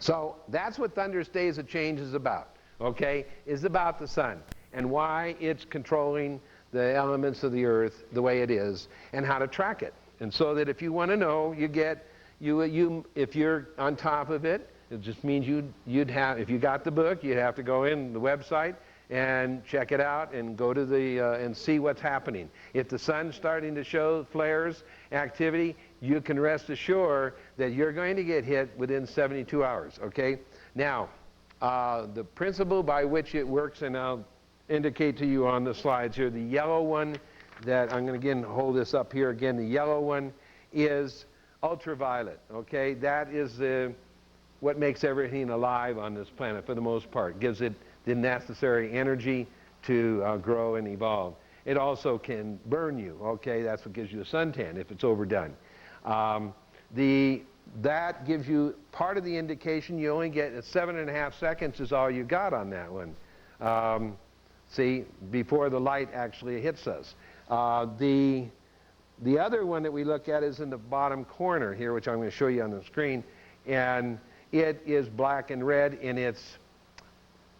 So that's what Thunderous Days of Change is about, okay? Is about the sun and why it's controlling the elements of the earth the way it is and how to track it. And so that if you want to know, if you're on top of it, it just means if you got the book, you'd have to go in the website and check it out and go to and see what's happening. If the sun's starting to show flares, activity, you can rest assured that you're going to get hit within 72 hours, okay? Now, the principle by which it works, and I'll indicate to you on the slides here, the yellow one that I'm going to again hold this up here again, the yellow one is ultraviolet, okay? That is what makes everything alive on this planet for the most part, gives it the necessary energy to grow and evolve. It also can burn you, okay? That's what gives you a suntan if it's overdone. That gives you part of the indication. You only get 7.5 seconds is all you got on that one. See, before the light actually hits us. The other one that we look at is in the bottom corner here, which I'm going to show you on the screen, and it is black and red, and it's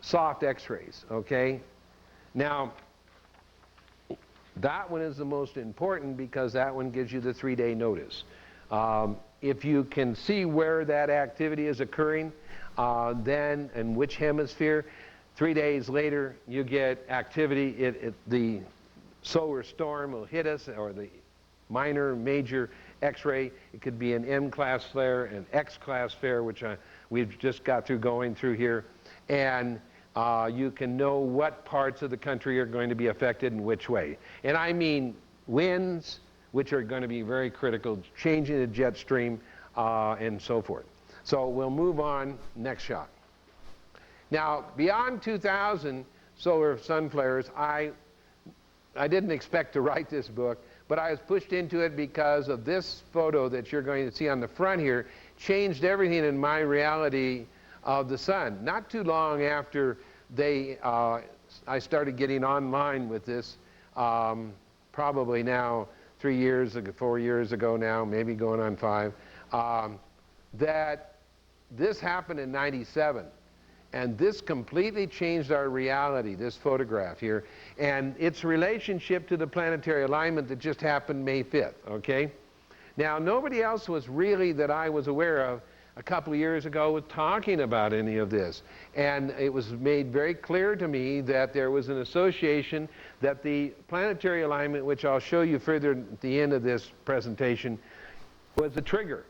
soft X-rays, okay? Now, that one is the most important because that one gives you the 3-day notice. If you can see where that activity is occurring, then in which hemisphere, 3 days later you get activity. The solar storm will hit us, or the minor, major X-ray. It could be an M-class flare, an X-class flare, which we've just got through going through here. And you can know what parts of the country are going to be affected in which way. And I mean winds, which are going to be very critical, changing the jet stream, and so forth. So we'll move on, next shot. Now, beyond 2000 solar sun flares, I didn't expect to write this book, but I was pushed into it because of this photo that you're going to see on the front here. Changed everything in my reality of the sun. Not too long after I started getting online with this, probably now 3 years ago, 4 years ago now, maybe going on 5, that this happened in '97. And this completely changed our reality, this photograph here, and its relationship to the planetary alignment that just happened May 5th, okay? Now, nobody else was really, that I was aware of, a couple of years ago was talking about any of this. And it was made very clear to me that there was an association, that the planetary alignment, which I'll show you further at the end of this presentation, was the trigger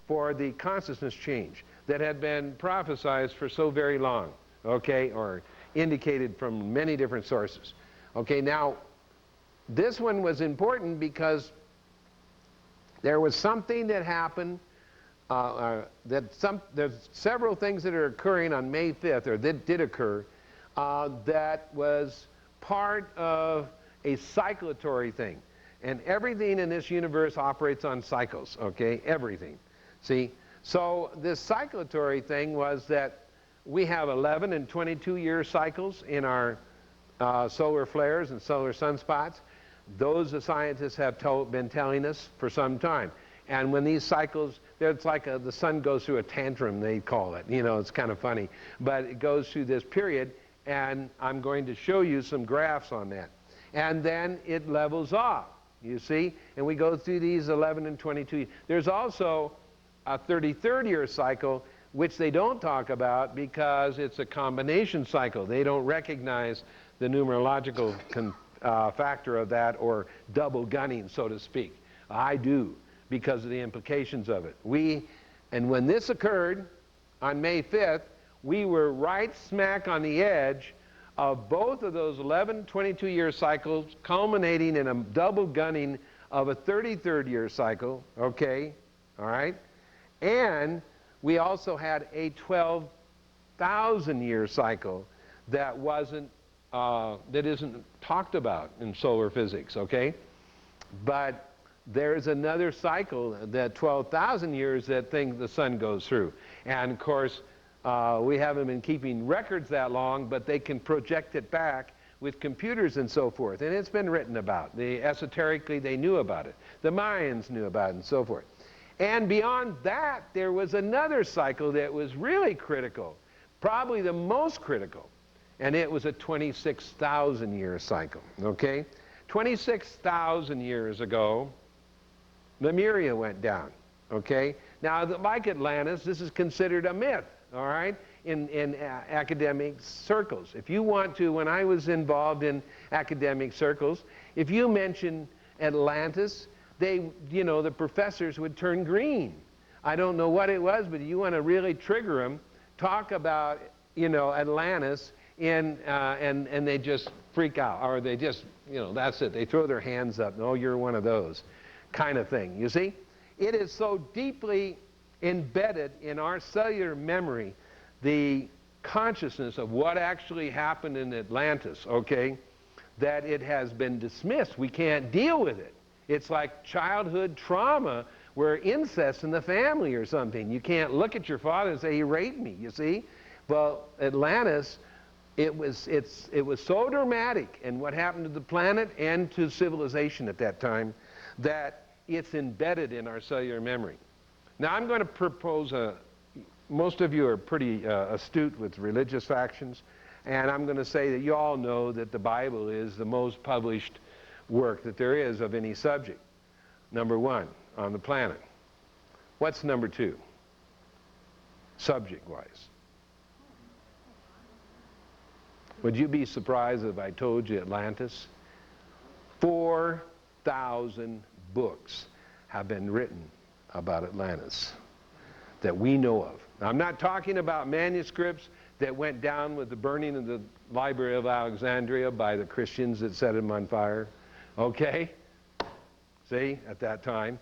for the consciousness change that had been prophesized for so very long, okay, or indicated from many different sources. Okay, now, this one was important because there was something that happened, there's several things that are occurring on May 5th, or that did occur, that was part of a cyclatory thing. And everything in this universe operates on cycles, okay, everything. See? So this cyclatory thing was that we have 11 and 22-year cycles in our solar flares and solar sunspots. Those the scientists have been telling us for some time. And when these cycles, it's like the sun goes through a tantrum, they call it. You know, it's kind of funny. But it goes through this period, and I'm going to show you some graphs on that. And then it levels off, you see? And we go through these 11 and 22. There's also a 33rd year cycle, which they don't talk about because it's a combination cycle. They don't recognize the numerological factor of that, or double gunning, so to speak. I do, because of the implications of it. And when this occurred on May 5th, we were right smack on the edge of both of those 11, 22-year cycles, culminating in a double gunning of a 33rd year cycle, okay, all right? And we also had a 12,000-year cycle that isn't talked about in solar physics, okay? But there's another cycle, that 12,000 years, that the sun goes through. And of course, we haven't been keeping records that long, but they can project it back with computers and so forth. And it's been written about. Esoterically, they knew about it. The Mayans knew about it, and so forth. And beyond that, there was another cycle that was really critical, probably the most critical, and it was a 26,000-year cycle, okay? 26,000 years ago, Lemuria went down, okay? Now, like Atlantis, this is considered a myth, all right, in academic circles. If you want to, when I was involved in academic circles, if you mention Atlantis, the professors would turn green. I don't know what it was, but you want to really trigger them, talk about, Atlantis, and they just freak out, or they just, that's it. They throw their hands up. No, you're one of those kind of thing. You see? It is so deeply embedded in our cellular memory, the consciousness of what actually happened in Atlantis, okay, that it has been dismissed. We can't deal with it. It's like childhood trauma where incest in the family or something. You can't look at your father and say, he raped me, you see? Well, Atlantis, it was so dramatic in what happened to the planet and to civilization at that time that it's embedded in our cellular memory. Now I'm going to propose most of you are pretty astute with religious factions, and I'm going to say that you all know that the Bible is the most published work that there is of any subject. Number one on the planet. What's number two, subject-wise? Would you be surprised if I told you Atlantis? 4,000 books have been written about Atlantis that we know of. Now, I'm not talking about manuscripts that went down with the burning of the Library of Alexandria by the Christians that set them on fire. Okay? See, at that time.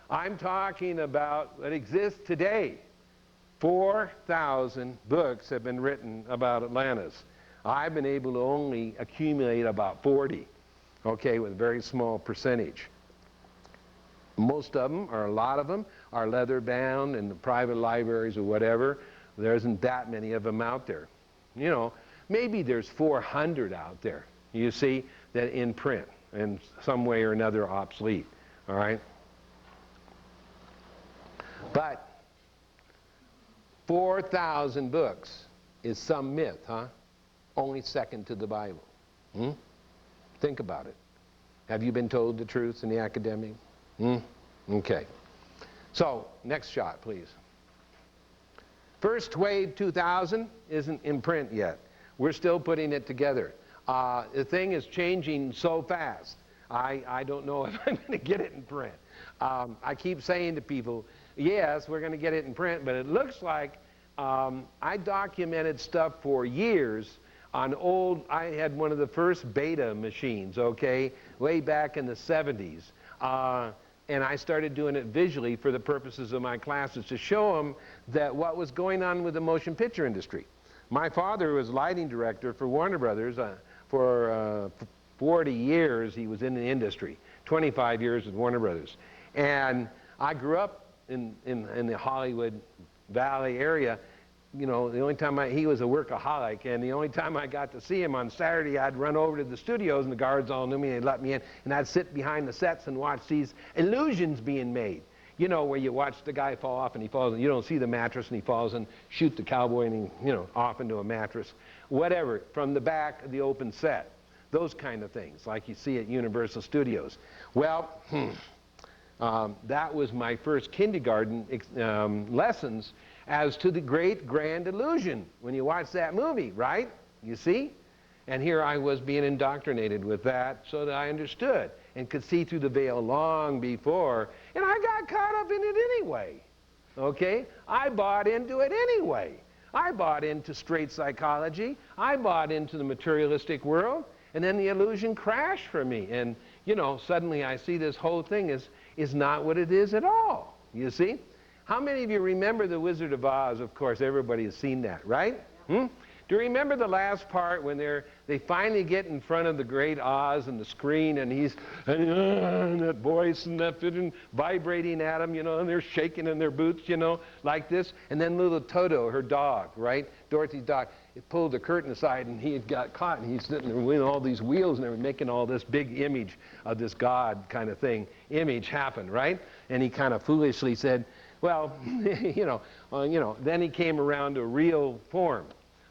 I'm talking about what exists today. 4,000 books have been written about Atlantis. I've been able to only accumulate about 40, okay, with a very small percentage. Most of them, or a lot of them, are leather bound in the private libraries or whatever. There isn't that many of them out there. Maybe there's 400 out there, you see, that in print, in some way or another obsolete, all right? But 4,000 books is some myth, huh? Only second to the Bible. Think about it. Have you been told the truth in the academic? Okay. So, next shot, please. First Wave 2000 isn't in print yet. We're still putting it together. The thing is changing so fast. I don't know if I'm going to get it in print. I keep saying to people, yes, we're going to get it in print, but it looks like I documented stuff for years on I had one of the first beta machines, okay, way back in the 70s. And I started doing it visually for the purposes of my classes to show them that what was going on with the motion picture industry. My father was lighting director for Warner Brothers for 40 years. He was in the industry, 25 years with Warner Brothers. And I grew up in the Hollywood Valley area. The only time he was a workaholic, and the only time I got to see him on Saturday, I'd run over to the studios, and the guards all knew me, and they'd let me in, and I'd sit behind the sets and watch these illusions being made. Where you watch the guy fall off, and he falls, and you don't see the mattress, and he falls and shoot the cowboy, and he, off into a mattress. Whatever, from the back of the open set. Those kind of things, like you see at Universal Studios. Well, that was my first kindergarten lessons as to the great grand illusion when you watch that movie, right? You see? And here I was being indoctrinated with that so that I understood and could see through the veil long before, and I got caught up in it anyway. Okay? I bought into it anyway. I bought into straight psychology. I bought into the materialistic world, and then the illusion crashed for me. And, suddenly I see this whole thing is not what it is at all. You see? How many of you remember The Wizard of Oz? Of course, everybody has seen that, right? Do you remember the last part when they finally get in front of the great Oz and the screen, and and that voice and that vibrating at him, and they're shaking in their boots, like this, and then little Toto, her dog, right? Dorothy's dog, it pulled the curtain aside, and he had got caught, and he's sitting there with all these wheels, and they were making all this big image of this God kind of thing, image happen, right? And he kind of foolishly said, well, then he came around to real form.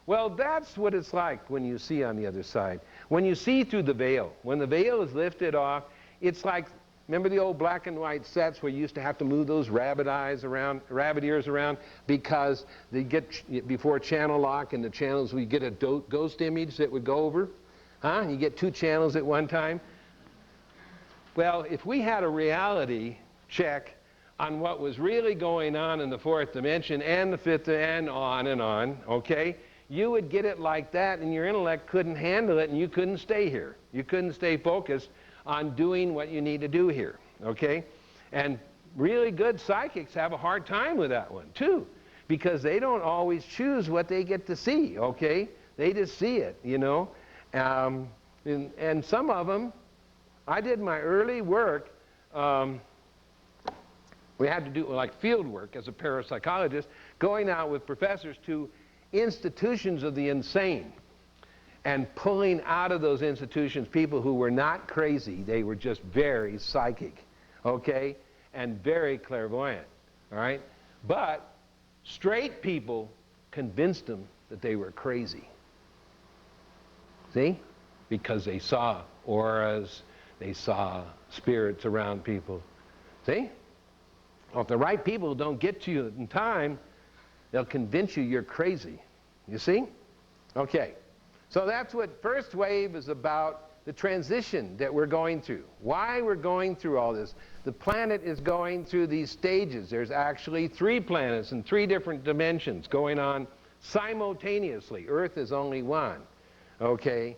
Well, that's what it's like when you see on the other side. When you see through the veil, when the veil is lifted off, it's like, remember the old black and white sets where you used to have to move those rabbit ears around because they get, before channel lock in the channels, we get a ghost image that would go over? You get two channels at one time. Well, if we had a reality check on what was really going on in the fourth dimension and the fifth and on, okay, you would get it like that, and your intellect couldn't handle it, and you couldn't stay here. You couldn't stay focused on doing what you need to do here, okay? And really good psychics have a hard time with that one, too, because they don't always choose what they get to see, okay? They just see it, you know? And some of them, I did my early work, we had to do like field work as a parapsychologist, going out with professors to institutions of the insane and pulling out of those institutions people who were not crazy, they were just very psychic, okay, and very clairvoyant, all right? But straight people convinced them that they were crazy. See? Because they saw auras, they saw spirits around people. See? Well, if the right people don't get to you in time, they'll convince you you're crazy. You see? Okay. So that's what first wave is about, the transition that we're going through. Why we're going through all this. The planet is going through these stages. There's actually 3 planets in 3 different dimensions going on simultaneously. Earth is only one. Okay?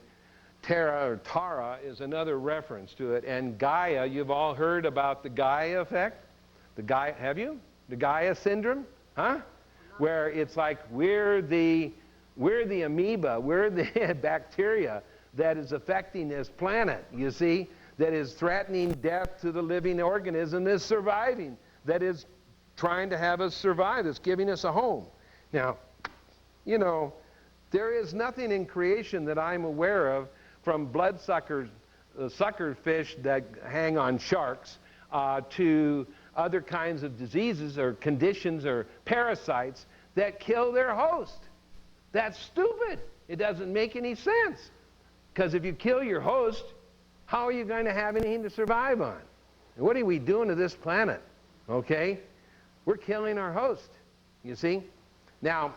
Terra or Tara is another reference to it. And Gaia, you've all heard about the Gaia effect? The Gaia, have you? The Gaia syndrome? Huh? Where it's like we're the amoeba, we're the bacteria that is affecting this planet, you see, that is threatening death to the living organism that's surviving, that is trying to have us survive, that's giving us a home. Now, you know, there is nothing in creation that I'm aware of, from bloodsuckers, sucker fish that hang on sharks, to other kinds of diseases or conditions or parasites that kill their host. That's stupid. It doesn't make any sense. Because if you kill your host, how are you going to have anything to survive on? And what are we doing to this planet? Okay? We're killing our host, you see? Now,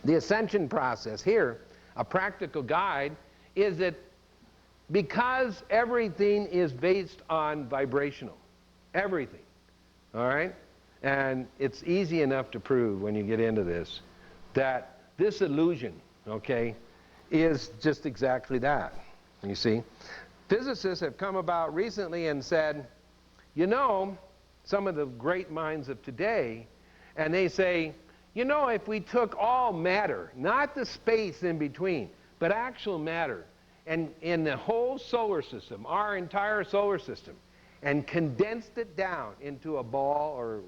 the ascension process here, a practical guide, is that because everything is based on vibrational, everything, all right? And it's easy enough to prove when you get into this, that this illusion, okay, is just exactly that, you see? Physicists have come about recently and said, you know, some of the great minds of today, and they say, you know, if we took all matter, not the space in between, but actual matter, and in the whole solar system, our entire solar system, and condensed it down into a ball or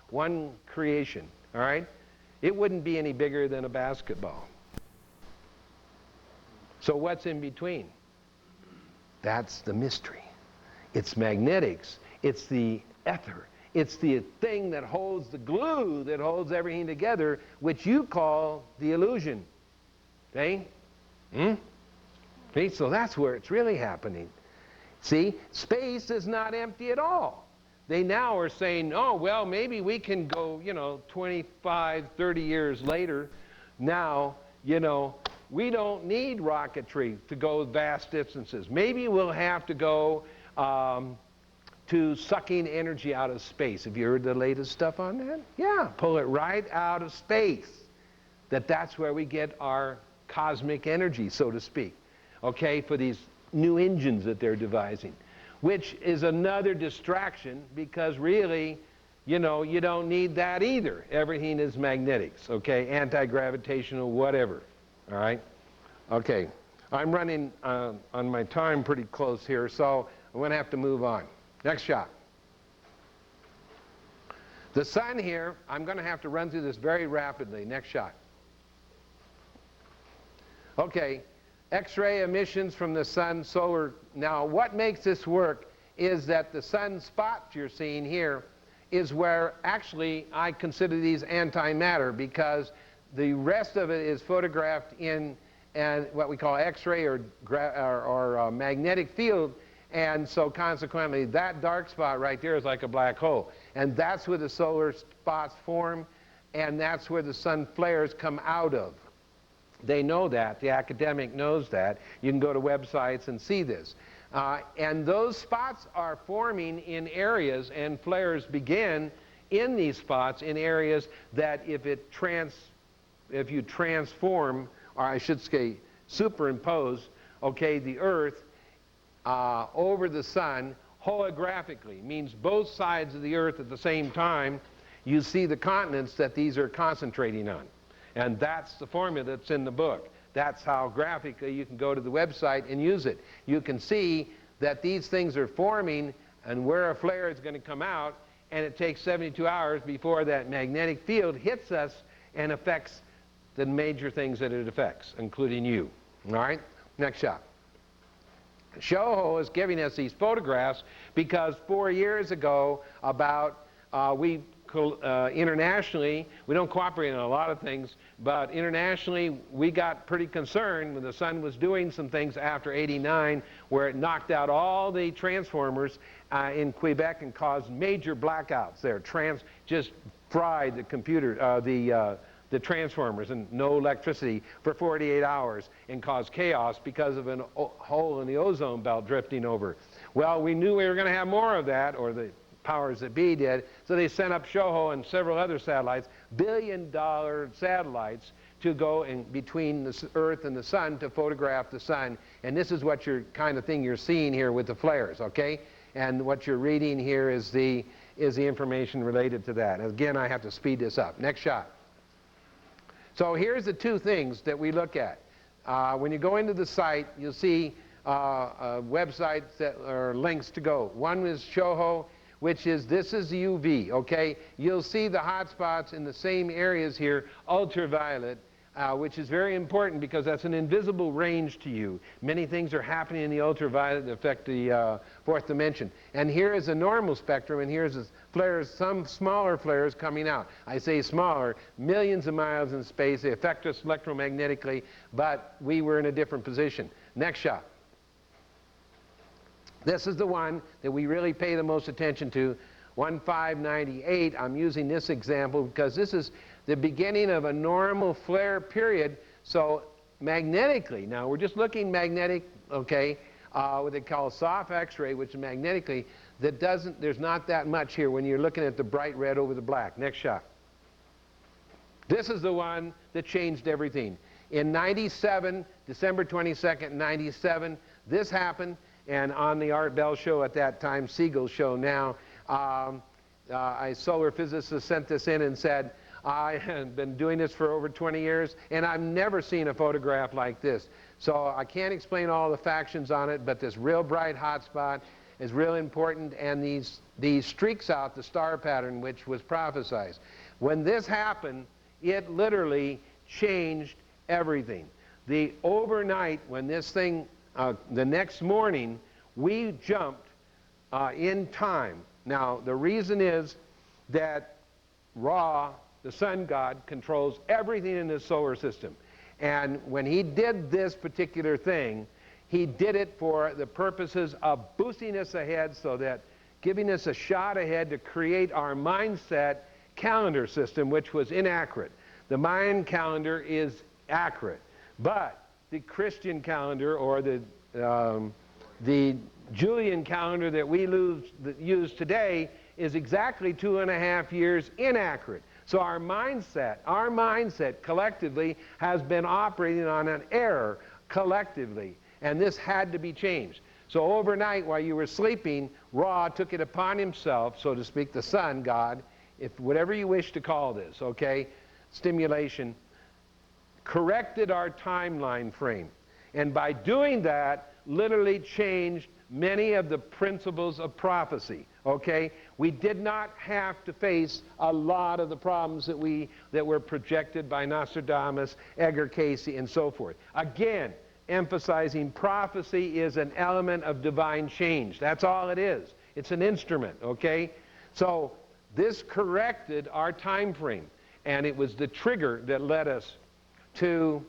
one creation, all right, it wouldn't be any bigger than a basketball. So what's in between? That's the mystery. It's magnetics. It's the ether. It's the thing that holds the glue that holds everything together, which you call the illusion. Okay? Okay, so that's where it's really happening. See, space is not empty at all. They now are saying, oh, well, maybe we can go, you know, 25, 30 years later. Now, you know, we don't need rocketry to go vast distances. Maybe we'll have to go to sucking energy out of space. Have you heard the latest stuff on that? Yeah, pull it right out of space. That's where we get our cosmic energy, so to speak, okay, for these new engines that they're devising, which is another distraction because really, you know, you don't need that either. Everything is magnetics, okay, anti-gravitational, whatever, all right? Okay, I'm running on my time pretty close here, so I'm going to have to move on. Next shot. The sun here, I'm going to have to run through this very rapidly. Next shot. Okay, X-ray emissions from the sun, solar. Now, what makes this work is that the sun spots you're seeing here is where actually I consider these antimatter, because the rest of it is photographed in what we call X-ray or magnetic field. And so consequently, that dark spot right there is like a black hole. And that's where the solar spots form, and that's where the sun flares come out of. They know that. The academic knows that. You can go to websites and see this. And those spots are forming in areas, and flares begin in these spots in areas that if you transform, or I should say superimpose, okay, the Earth over the sun holographically, means both sides of the Earth at the same time, you see the continents that these are concentrating on. And that's the formula that's in the book. That's how graphically you can go to the website and use it. You can see that these things are forming and where a flare is going to come out, and it takes 72 hours before that magnetic field hits us and affects the major things that it affects, including you. All right? Next shot. Shoho is giving us these photographs because 4 years ago, internationally, we don't cooperate on a lot of things, but internationally we got pretty concerned when the sun was doing some things after '89 where it knocked out all the transformers in Quebec and caused major blackouts there. Just fried the computer, the transformers, and no electricity for 48 hours and caused chaos because of a hole in the ozone belt drifting over. Well, we knew we were going to have more of that, or the powers that be did, so they sent up Shoho and several other satellites, billion-dollar satellites, to go in between the Earth and the sun to photograph the sun. And this is what kind of thing you're seeing here with the flares, okay? And what you're reading here is the information related to that. And again, I have to speed this up. Next shot. So here's the two things that we look at. When you go into the site, you'll see websites that are links to go. One is Shoho, which is, this is UV, okay? You'll see the hot spots in the same areas here, ultraviolet, which is very important because that's an invisible range to you. Many things are happening in the ultraviolet that affect the fourth dimension. And here is a normal spectrum, and here's flares, some smaller flares coming out. I say smaller, millions of miles in space. They affect us electromagnetically, but we were in a different position. Next shot. This is the one that we really pay the most attention to, 1598. I'm using this example because this is the beginning of a normal flare period. So magnetically, now we're just looking magnetic, okay, what they call soft X-ray, which is magnetically, there's not that much here when you're looking at the bright red over the black. Next shot. This is the one that changed everything. In 97, December 22nd, 97, this happened. And on the Art Bell show at that time, Siegel's show now, a solar physicist sent this in and said, I have been doing this for over 20 years, and I've never seen a photograph like this. So I can't explain all the factions on it, but this real bright hot spot is real important, and these streaks out the star pattern, which was prophesized. When this happened, it literally changed everything. The overnight, when this thing, the next morning, we jumped in time. Now, the reason is that Ra, the sun god, controls everything in the solar system. And when he did this particular thing, he did it for the purposes of boosting us ahead, so that giving us a shot ahead to create our mindset calendar system, which was inaccurate. The Mayan calendar is accurate, but the Christian calendar, or the Julian calendar that we use today, is exactly 2.5 years inaccurate. So our mindset collectively has been operating on an error collectively, and this had to be changed. So overnight, while you were sleeping, Ra took it upon himself, so to speak, the sun god, if whatever you wish to call this, okay, stimulation, corrected our timeline frame. And by doing that, literally changed many of the principles of prophecy, okay? We did not have to face a lot of the problems that were projected by Nostradamus, Edgar Cayce, and so forth. Again, emphasizing prophecy is an element of divine change. That's all it is. It's an instrument, okay? So this corrected our time frame, and it was the trigger that led us to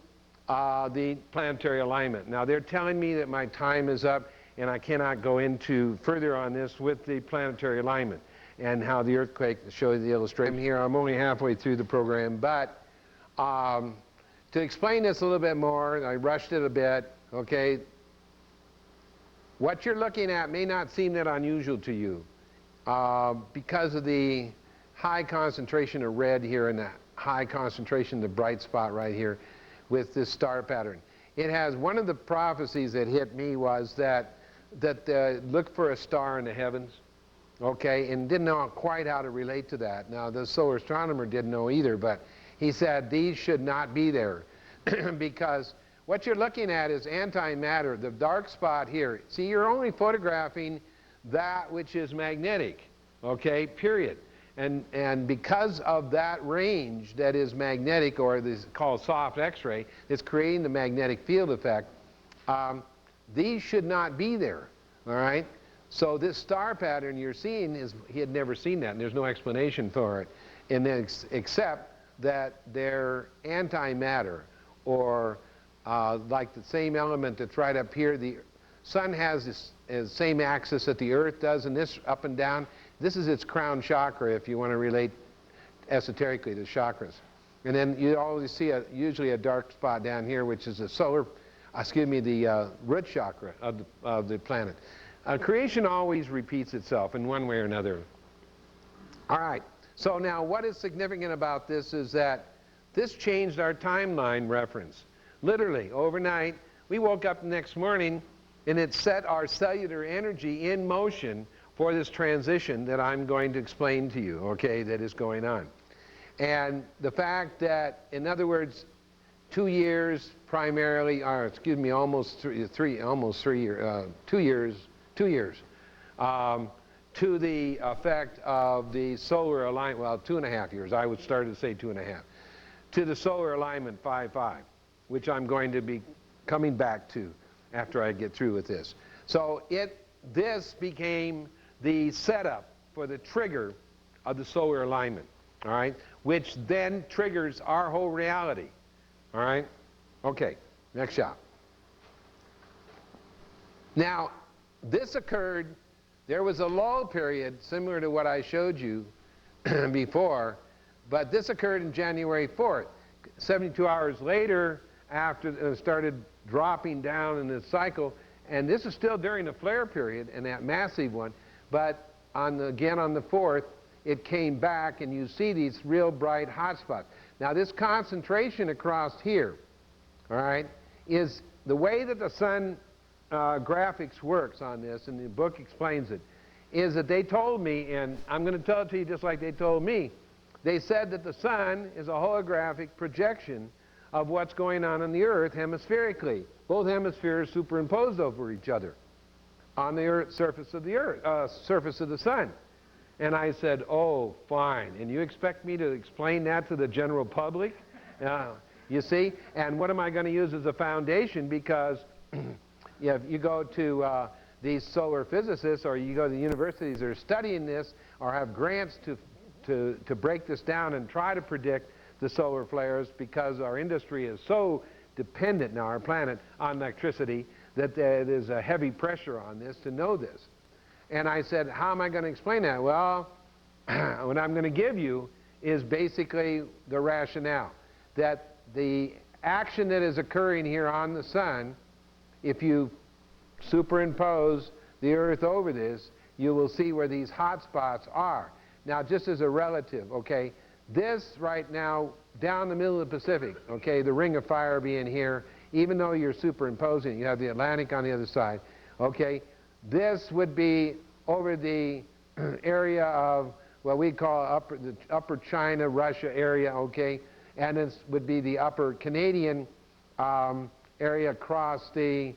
the planetary alignment. Now, they're telling me that my time is up, and I cannot go into further on this with the planetary alignment and how the earthquake, show you the illustration here. I'm only halfway through the program, but to explain this a little bit more, I rushed it a bit, okay? what you're looking at may not seem that unusual to you because of the high concentration of red here and the high concentration of the bright spot right here with this star pattern. It has, one of the prophecies that hit me was that look for a star in the heavens, okay, and didn't know quite how to relate to that. Now, the solar astronomer didn't know either, but he said these should not be there because what you're looking at is antimatter, the dark spot here. See, you're only photographing that which is magnetic, okay, period. And because of that range that is magnetic, or this called soft X-ray, it's creating the magnetic field effect, these should not be there, all right? So this star pattern you're seeing, he had never seen that, and there's no explanation for it, except that they're antimatter, or like the same element that's right up here. The sun has this same axis that the earth does, and this up and down. This is its crown chakra, if you want to relate esoterically to chakras. And then you always see usually a dark spot down here, which is the root chakra of the planet. Creation always repeats itself in one way or another. All right, so now what is significant about this is that this changed our timeline reference. Literally, overnight, we woke up the next morning and it set our cellular energy in motion for this transition that I'm going to explain to you, okay, that is going on. And the fact that, in other words, 2 years primarily, or excuse me, almost 2 years, to the effect of the solar alignment, well, 2.5 years, I would start to say 2.5, to the solar alignment 5-5, which I'm going to be coming back to after I get through with this. So this became the setup for the trigger of the solar alignment, all right, which then triggers our whole reality, all right? Okay, next shot. Now, this occurred, there was a lull period similar to what I showed you before, but this occurred in January 4th. 72 hours later, after it started dropping down in this cycle, and this is still during the flare period and that massive one, but again on the 4th, it came back and you see these real bright hot spots. Now this concentration across here, all right, is the way that the sun graphics works on this, and the book explains it, is that they told me, and I'm going to tell it to you just like they told me, they said that the sun is a holographic projection of what's going on the earth hemispherically. Both hemispheres superimposed over each other on the surface of the sun. And I said, oh, fine. And you expect me to explain that to the general public? You see? And what am I going to use as a foundation? Because if you go to these solar physicists, or you go to the universities that are studying this, or have grants to break this down and try to predict the solar flares, because our industry is so dependent now, our planet, on electricity, that there's a heavy pressure on this to know this. And I said, how am I going to explain that? Well, what I'm going to give you is basically the rationale that the action that is occurring here on the sun, if you superimpose the earth over this, you will see where these hot spots are. Now, just as a relative, okay, this right now, down the middle of the Pacific, okay, the ring of fire being here, even though you're superimposing, you have the Atlantic on the other side, okay, this would be over the area of what we call the upper China, Russia area, okay, and this would be the upper Canadian area across the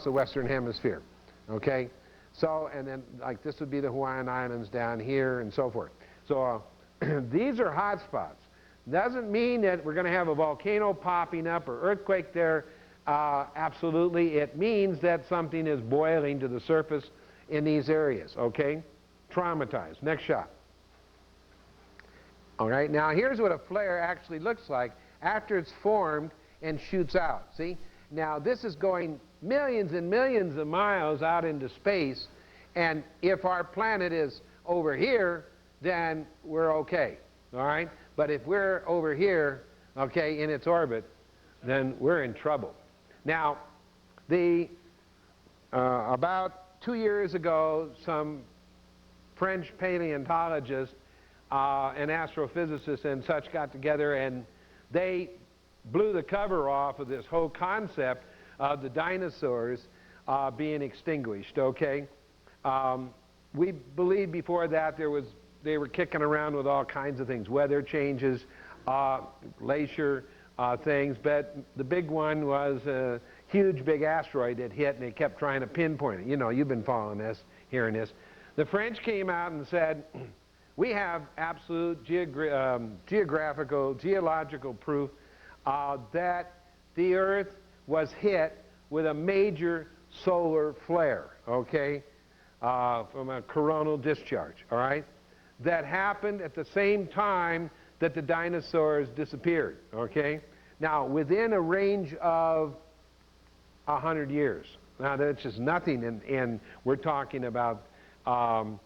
Western Hemisphere, okay? So, and then like this would be the Hawaiian Islands down here and so forth. So these are hot spots. Doesn't mean that we're going to have a volcano popping up or earthquake there. Absolutely, it means that something is boiling to the surface in these areas, okay? Traumatized. Next shot. All right, now here's what a flare actually looks like after it's formed and shoots out, see? Now this is going millions and millions of miles out into space, and if our planet is over here, then we're okay, all right? But if we're over here, okay, in its orbit, then we're in trouble. Now, the About 2 years ago, some French paleontologists and astrophysicists and such got together, and they blew the cover off of this whole concept of the dinosaurs being extinguished, okay? We believed before that they were kicking around with all kinds of things, weather changes, glacier things, but the big one was a huge big asteroid that hit, and they kept trying to pinpoint it. You know, you've been following this, hearing this. The French came out and said, we have absolute geological proof that the Earth was hit with a major solar flare, okay, from a coronal discharge, all right, that happened at the same time that the dinosaurs disappeared, okay? Now, within a range of 100 years. Now, that's just nothing, and we're talking about the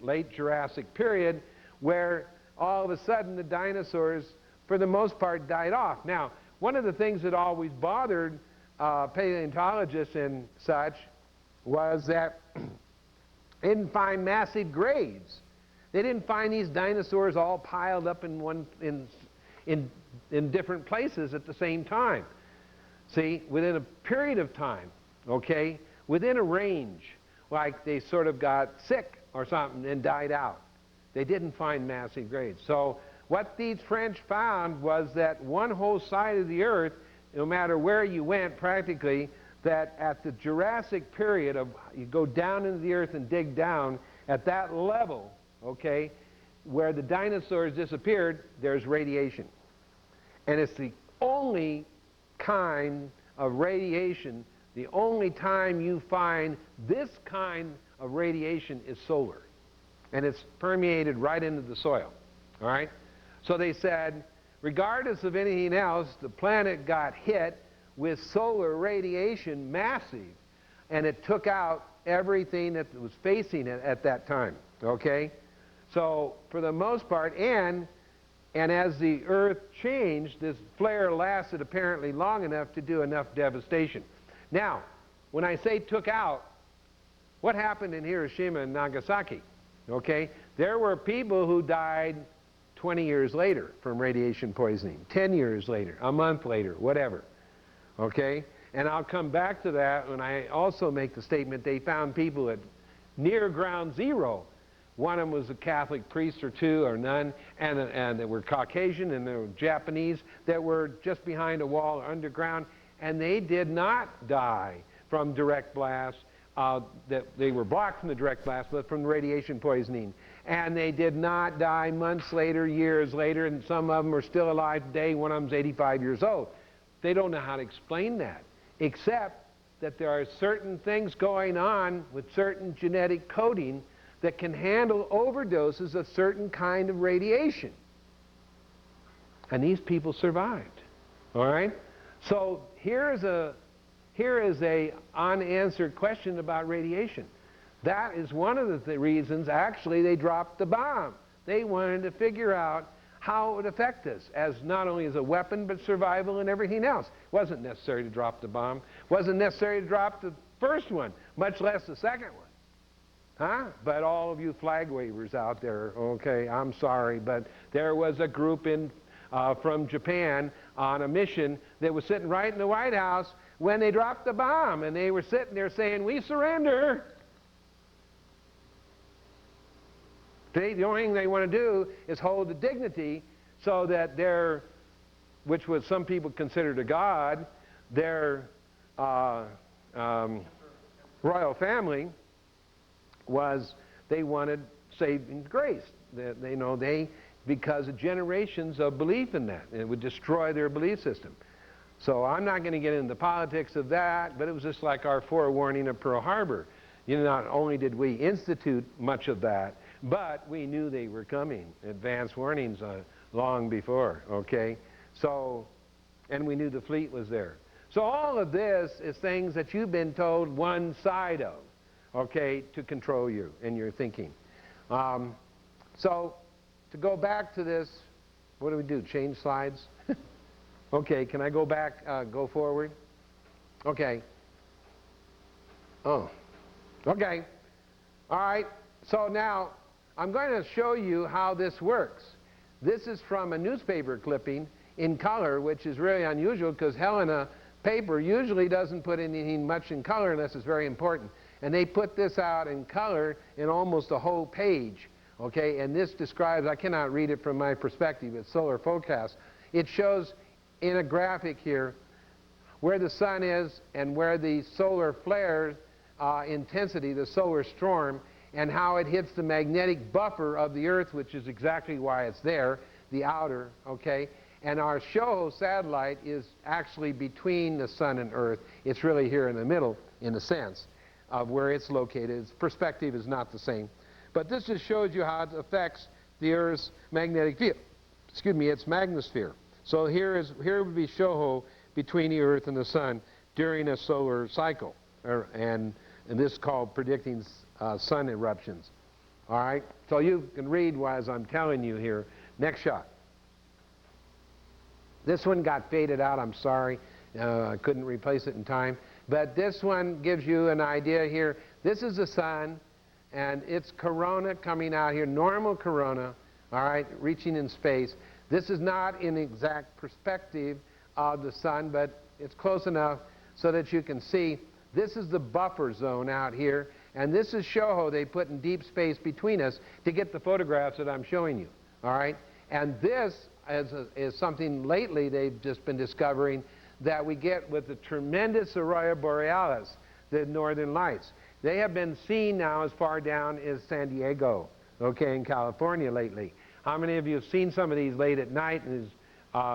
late Jurassic period, where all of a sudden the dinosaurs, for the most part, died off. Now, one of the things that always bothered paleontologists and such was that they didn't find massive graves. They didn't find these dinosaurs all piled up in different places at the same time. See, within a period of time, okay, within a range, like they sort of got sick or something and died out. They didn't find massive graves. So what these French found was that one whole side of the Earth, no matter where you went practically, that at the Jurassic period of, you go down into the Earth and dig down, at that level, okay, where the dinosaurs disappeared, there's radiation. And it's the only kind of radiation, the only time you find this kind of radiation is solar. And it's permeated right into the soil, all right? So they said, regardless of anything else, the planet got hit with solar radiation, massive, and it took out everything that was facing it at that time, okay? So for the most part, and as the Earth changed, this flare lasted apparently long enough to do enough devastation. Now, when I say took out, what happened in Hiroshima and Nagasaki? Okay, there were people who died 20 years later from radiation poisoning, 10 years later, a month later, whatever. Okay, and I'll come back to that when I also make the statement they found people at near ground zero. One of them was a Catholic priest or two or nun, and they were Caucasian and they were Japanese that were just behind a wall or underground, and they did not die from direct blast. That they were blocked from the direct blast, but from the radiation poisoning. And they did not die months later, years later, and some of them are still alive today. One of them's 85 years old. They don't know how to explain that, except that there are certain things going on with certain genetic coding that can handle overdoses of certain kind of radiation. And these people survived, all right? So here is a unanswered question about radiation. That is one of the reasons, actually, they dropped the bomb. They wanted to figure out how it would affect us, as not only as a weapon, but survival and everything else. It wasn't necessary to drop the bomb. It wasn't necessary to drop the first one, much less the second one. Huh? But all of you flag wavers out there, okay, I'm sorry, but there was a group from Japan on a mission that was sitting right in the White House when they dropped the bomb, and they were sitting there saying, "We surrender." The only thing they want to do is hold the dignity so that their, which was some people considered a god, their royal family was, they wanted saving grace. Because of generations of belief in that, and it would destroy their belief system. So I'm not going to get into the politics of that, but it was just like our forewarning of Pearl Harbor. You know, not only did we institute much of that, but we knew they were coming. Advance warnings long before, okay? So, and we knew the fleet was there. So all of this is things that you've been told one side of, okay, to control you and your thinking. So to go back to this, what do we do? Change slides? Okay, can I go back, go forward? Okay. Oh, okay. All right. So now I'm going to show you how this works. This is from a newspaper clipping in color, which is really unusual because Helena paper usually doesn't put anything much in color unless it's very important. And they put this out in color in almost a whole page. Okay, and this describes, I cannot read it from my perspective, it's solar forecast. It shows in a graphic here where the sun is and where the solar flare intensity, the solar storm, and how it hits the magnetic buffer of the Earth, which is exactly why it's there, the outer, okay? And our SHOHO satellite is actually between the sun and Earth. It's really here in the middle, in a sense, of where it's located. Its perspective is not the same. But this just shows you how it affects the Earth's magnetic field. Excuse me, its magnetosphere. So here would be SHOHO between the Earth and the sun during a solar cycle. And this is called predicting sun eruptions. All right? So you can read as I'm telling you here. Next shot. This one got faded out. I'm sorry. I couldn't replace it in time. But this one gives you an idea here. This is the sun, and it's corona coming out here, normal corona, all right, reaching in space. This is not in exact perspective of the sun, but it's close enough so that you can see. This is the buffer zone out here, and this is SHOHO they put in deep space between us to get the photographs that I'm showing you, all right? And this is something lately they've just been discovering that we get with the tremendous aurora borealis, the northern lights. They have been seen now as far down as San Diego, okay, in California lately. How many of you have seen some of these late at night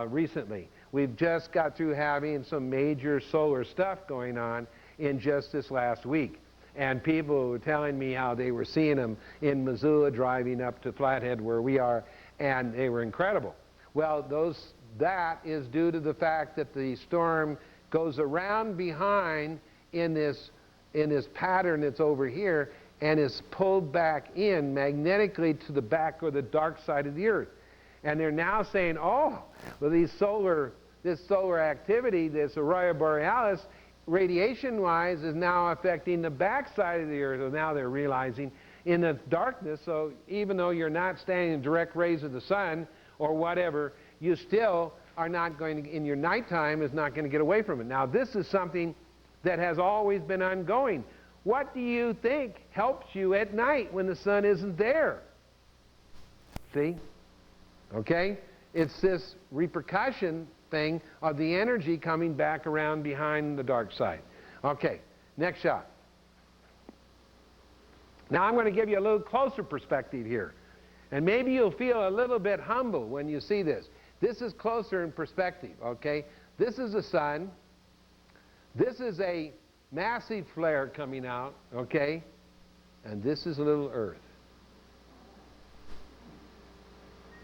recently? We've just got through having some major solar stuff going on in just this last week. And people were telling me how they were seeing them in Missoula driving up to Flathead where we are, and they were incredible. Well, that is due to the fact that the storm goes around behind in this pattern that's over here and is pulled back in magnetically to the back or the dark side of the Earth. And they're now saying, oh, well, this solar activity, this aurora borealis, radiation-wise, is now affecting the back side of the Earth. So now they're realizing in the darkness, so even though you're not standing in direct rays of the sun or whatever, you still are not going to, in your nighttime, is not going to get away from it. Now, this is something that has always been ongoing. What do you think helps you at night when the sun isn't there? See? Okay? It's this repercussion thing of the energy coming back around behind the dark side. Okay, next shot. Now I'm going to give you a little closer perspective here. And maybe you'll feel a little bit humble when you see this. This is closer in perspective, okay? This is the sun. This is a massive flare coming out, okay? And this is a little Earth.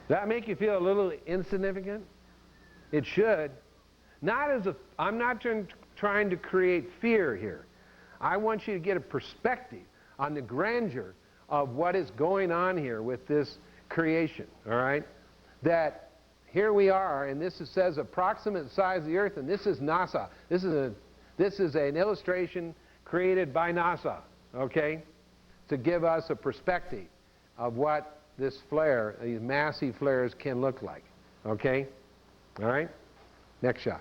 Does that make you feel a little insignificant? It should. I'm not trying to create fear here. I want you to get a perspective on the grandeur of what is going on here with this creation, all right? That here we are, and this says approximate size of the Earth, and this is NASA. This is an illustration created by NASA, okay, to give us a perspective of what this flare, these massive flares, can look like, okay? All right? Next shot.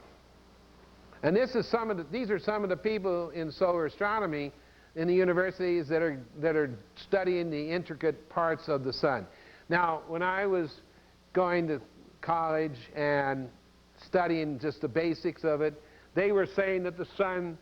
And these are some of the people in solar astronomy in the universities that are studying the intricate parts of the sun. Now, when I was going to college and studying just the basics of it, they were saying that the sun,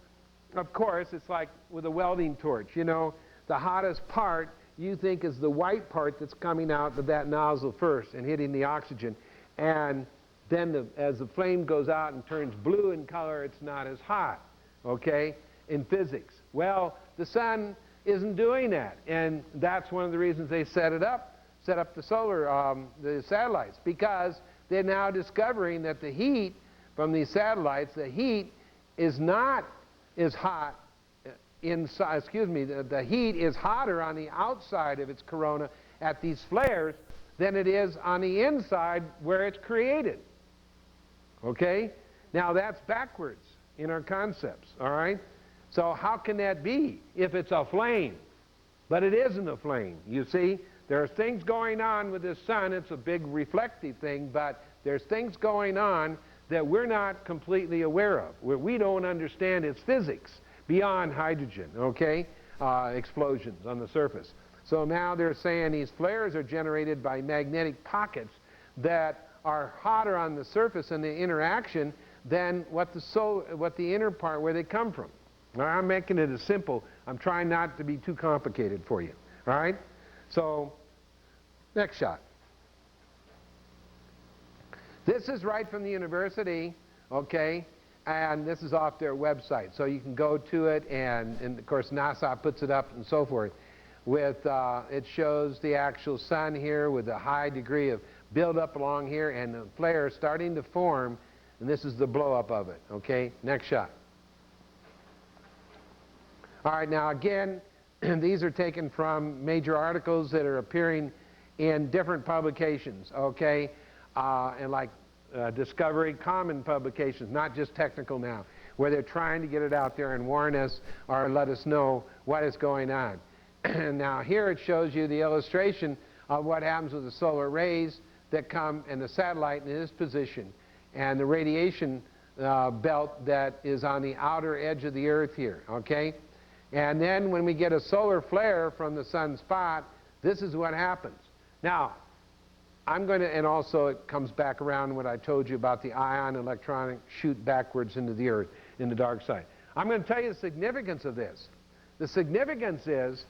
of course, it's like with a welding torch. You know, the hottest part you think is the white part that's coming out of that nozzle first and hitting the oxygen. And then as the flame goes out and turns blue in color, it's not as hot, okay, in physics. Well, the sun isn't doing that, and that's one of the reasons they set up the satellites, because they're now discovering that the heat from these satellites, the heat is not as hot inside, the heat is hotter on the outside of its corona at these flares than it is on the inside where it's created. Okay? Now that's backwards in our concepts, all right? So how can that be if it's a flame? But it isn't a flame, you see. There's things going on with the sun. It's a big reflective thing, but there's things going on that we're not completely aware of. We don't understand its physics beyond hydrogen, okay? Explosions on the surface. So now they're saying these flares are generated by magnetic pockets that are hotter on the surface in the interaction than what the inner part where they come from. Now, I'm making it as simple. I'm trying not to be too complicated for you. All right? So, next shot. This is right from the university, okay? And this is off their website. So you can go to it, and of course NASA puts it up and so forth. It shows the actual sun here with a high degree of buildup along here and the flare starting to form, and this is the blow up of it, okay? Next shot. All right, now again, these are taken from major articles that are appearing in different publications, okay? And like Discovery, common publications, not just technical now, where they're trying to get it out there and warn us or let us know what is going on. Now here it shows you the illustration of what happens with the solar rays that come and the satellite in this position and the radiation belt that is on the outer edge of the Earth here, okay? And then when we get a solar flare from the sun spot, this is what happens. Now, I'm going to, and also it comes back around what I told you about the ion electronic shoot backwards into the Earth, in the dark side. I'm going to tell you the significance of this. The significance is,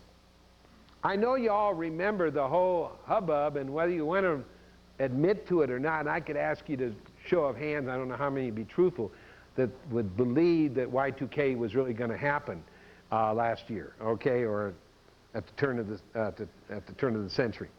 I know you all remember the whole hubbub, and whether you want to admit to it or not, and I could ask you to show of hands, I don't know how many would be truthful, that would believe that Y2K was really going to happen last year, okay, or at the turn of the century.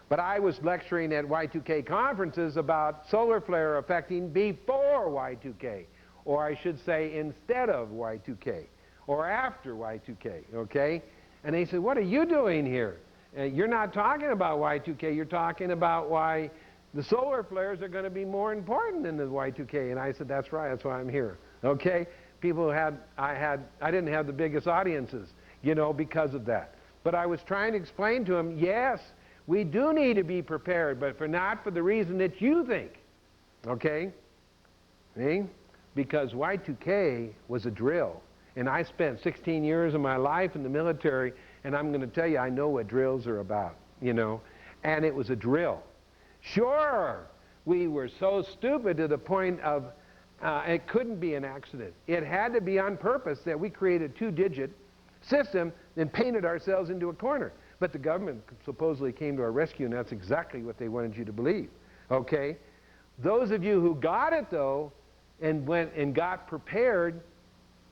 But I was lecturing at Y2K conferences about solar flare affecting before Y2K, or I should say instead of Y2K, or after Y2K, okay? And they said, what are you doing here? You're not talking about Y2K, you're talking about why the solar flares are going to be more important than the Y2K. And I said, that's right, that's why I'm here, okay? I didn't have the biggest audiences, you know, because of that. But I was trying to explain to them, yes, we do need to be prepared, but not for the reason that you think, okay? See? Because Y2K was a drill. And I spent 16 years of my life in the military, and I'm going to tell you, I know what drills are about, you know. And it was a drill. Sure, we were so stupid to the point of it couldn't be an accident. It had to be on purpose that we created a two-digit system and painted ourselves into a corner. But the government supposedly came to our rescue, and that's exactly what they wanted you to believe, okay? Those of you who got it, though, and went and got prepared,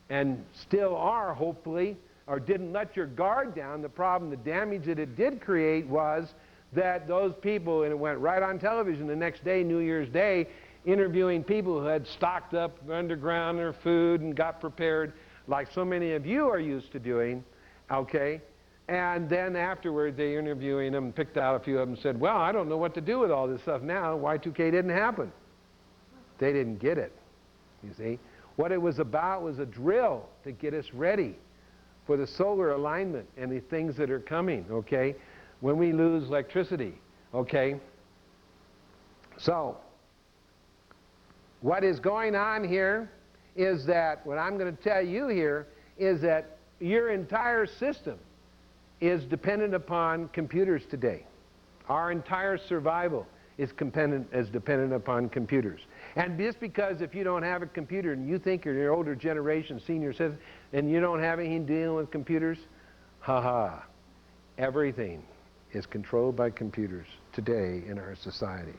and still are, hopefully, or didn't let your guard down, the problem, the damage that it did create was that those people, and it went right on television the next day, New Year's Day, interviewing people who had stocked up underground their food and got prepared, like so many of you are used to doing, okay? And then afterward, they interviewing them, picked out a few of them, and said, well, I don't know what to do with all this stuff now. Y2K didn't happen. They didn't get it, you see. What it was about was a drill to get us ready for the solar alignment and the things that are coming, okay, when we lose electricity, okay? So, what is going on here is that, what I'm going to tell you here, is that your entire system is dependent upon computers today. Our entire survival is dependent upon computers. And just because if you don't have a computer and you think you're your older generation, senior citizen, and you don't have anything dealing with computers, everything is controlled by computers today in our society.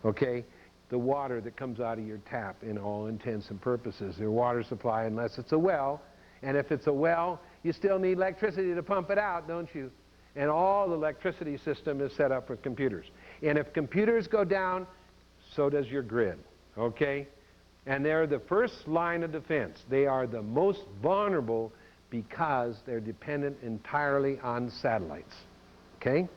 Okay? The water that comes out of your tap, in all intents and purposes, your water supply, unless it's a well, and if it's a well, you still need electricity to pump it out, don't you? And all the electricity system is set up with computers. And if computers go down, so does your grid, okay? And they're the first line of defense. They are the most vulnerable because they're dependent entirely on satellites, okay?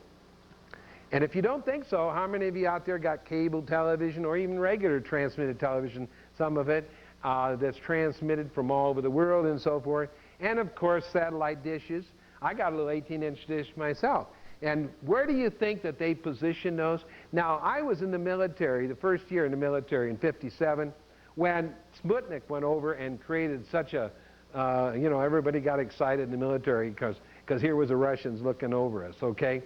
And if you don't think so, how many of you out there got cable television or even regular transmitted television, some of it, that's transmitted from all over the world and so forth. And of course, satellite dishes. I got a little 18-inch dish myself. And where do you think that they position those? Now, I was in the military, the first year in the military in '57, when Sputnik went over and created such a, you know, everybody got excited in the military because here was the Russians looking over us, okay?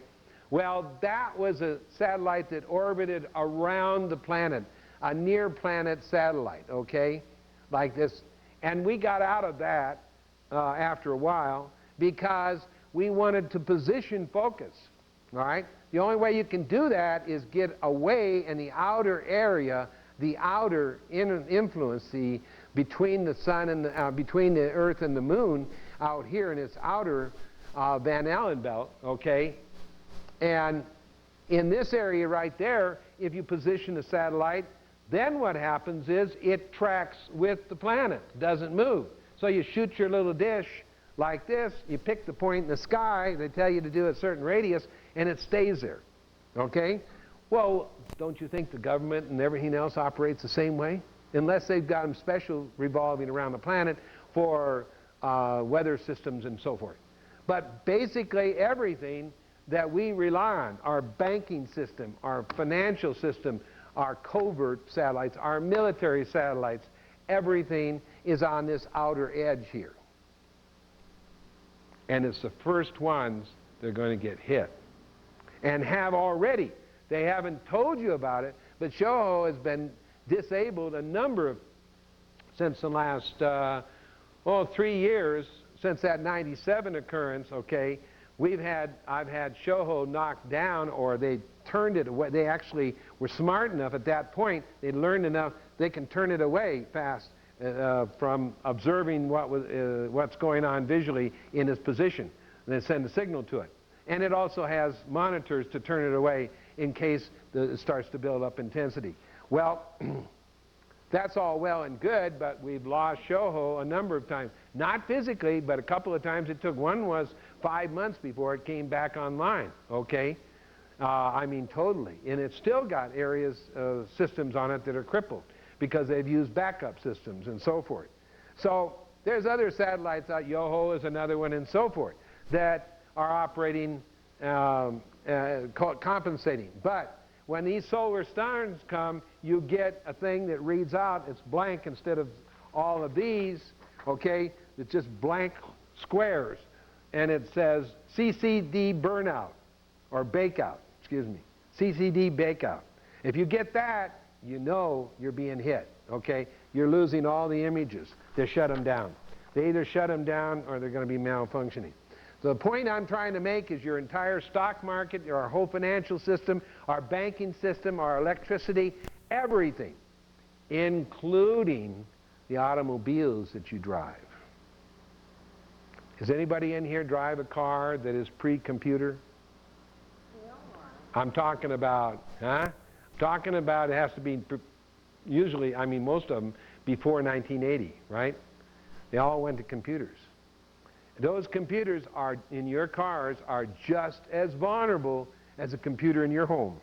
Well, that was a satellite that orbited around the planet, a near-planet satellite, okay, like this. And we got out of that after a while because we wanted to position focus, all right? The only way you can do that is get away in the outer area, the outer influence, between the sun and between the Earth and the Moon, out here in its outer Van Allen belt, okay? And in this area right there, if you position the satellite, then what happens is it tracks with the planet, doesn't move. So you shoot your little dish like this, you pick the point in the sky, they tell you to do a certain radius, and it stays there, okay? Well, don't you think the government and everything else operates the same way? Unless they've got them special revolving around the planet for weather systems and so forth. But basically everything that we rely on, our banking system, our financial system, our covert satellites, our military satellites, everything is on this outer edge here. And it's the first ones that are going to get hit. And have already. They haven't told you about it, but SHOHO has been disabled a number of, since the last, 3 years, since that '97 occurrence, okay, I've had SHOHO knocked down, or they turned it away. They actually were smart enough at that point, they learned enough, they can turn it away fast from observing what's going on visually in its position. And they send a signal to it. And it also has monitors to turn it away in case it starts to build up intensity. Well, that's all well and good, but we've lost SHOHO a number of times. Not physically, but a couple of times it took. One was 5 months before it came back online, okay? I mean, totally. And it's still got areas, systems on it that are crippled because they've used backup systems and so forth. So there's other satellites out, YOHO is another one and so forth, that are operating, compensating. But when these solar storms come, you get a thing that reads out, it's blank instead of all of these, okay? It's just blank squares. And it says CCD burnout, or bakeout, excuse me. CCD bakeout. If you get that, you know you're being hit, okay? You're losing all the images. They shut them down. They either shut them down or they're going to be malfunctioning. So the point I'm trying to make is your entire stock market, our whole financial system, our banking system, our electricity, everything, including the automobiles that you drive. Does anybody in here drive a car that is pre-computer? I'm talking about, huh? I'm talking about it has to be, usually, I mean most of them, before 1980, right? They all went to computers. Those computers are, in your cars, are just as vulnerable as a computer in your home,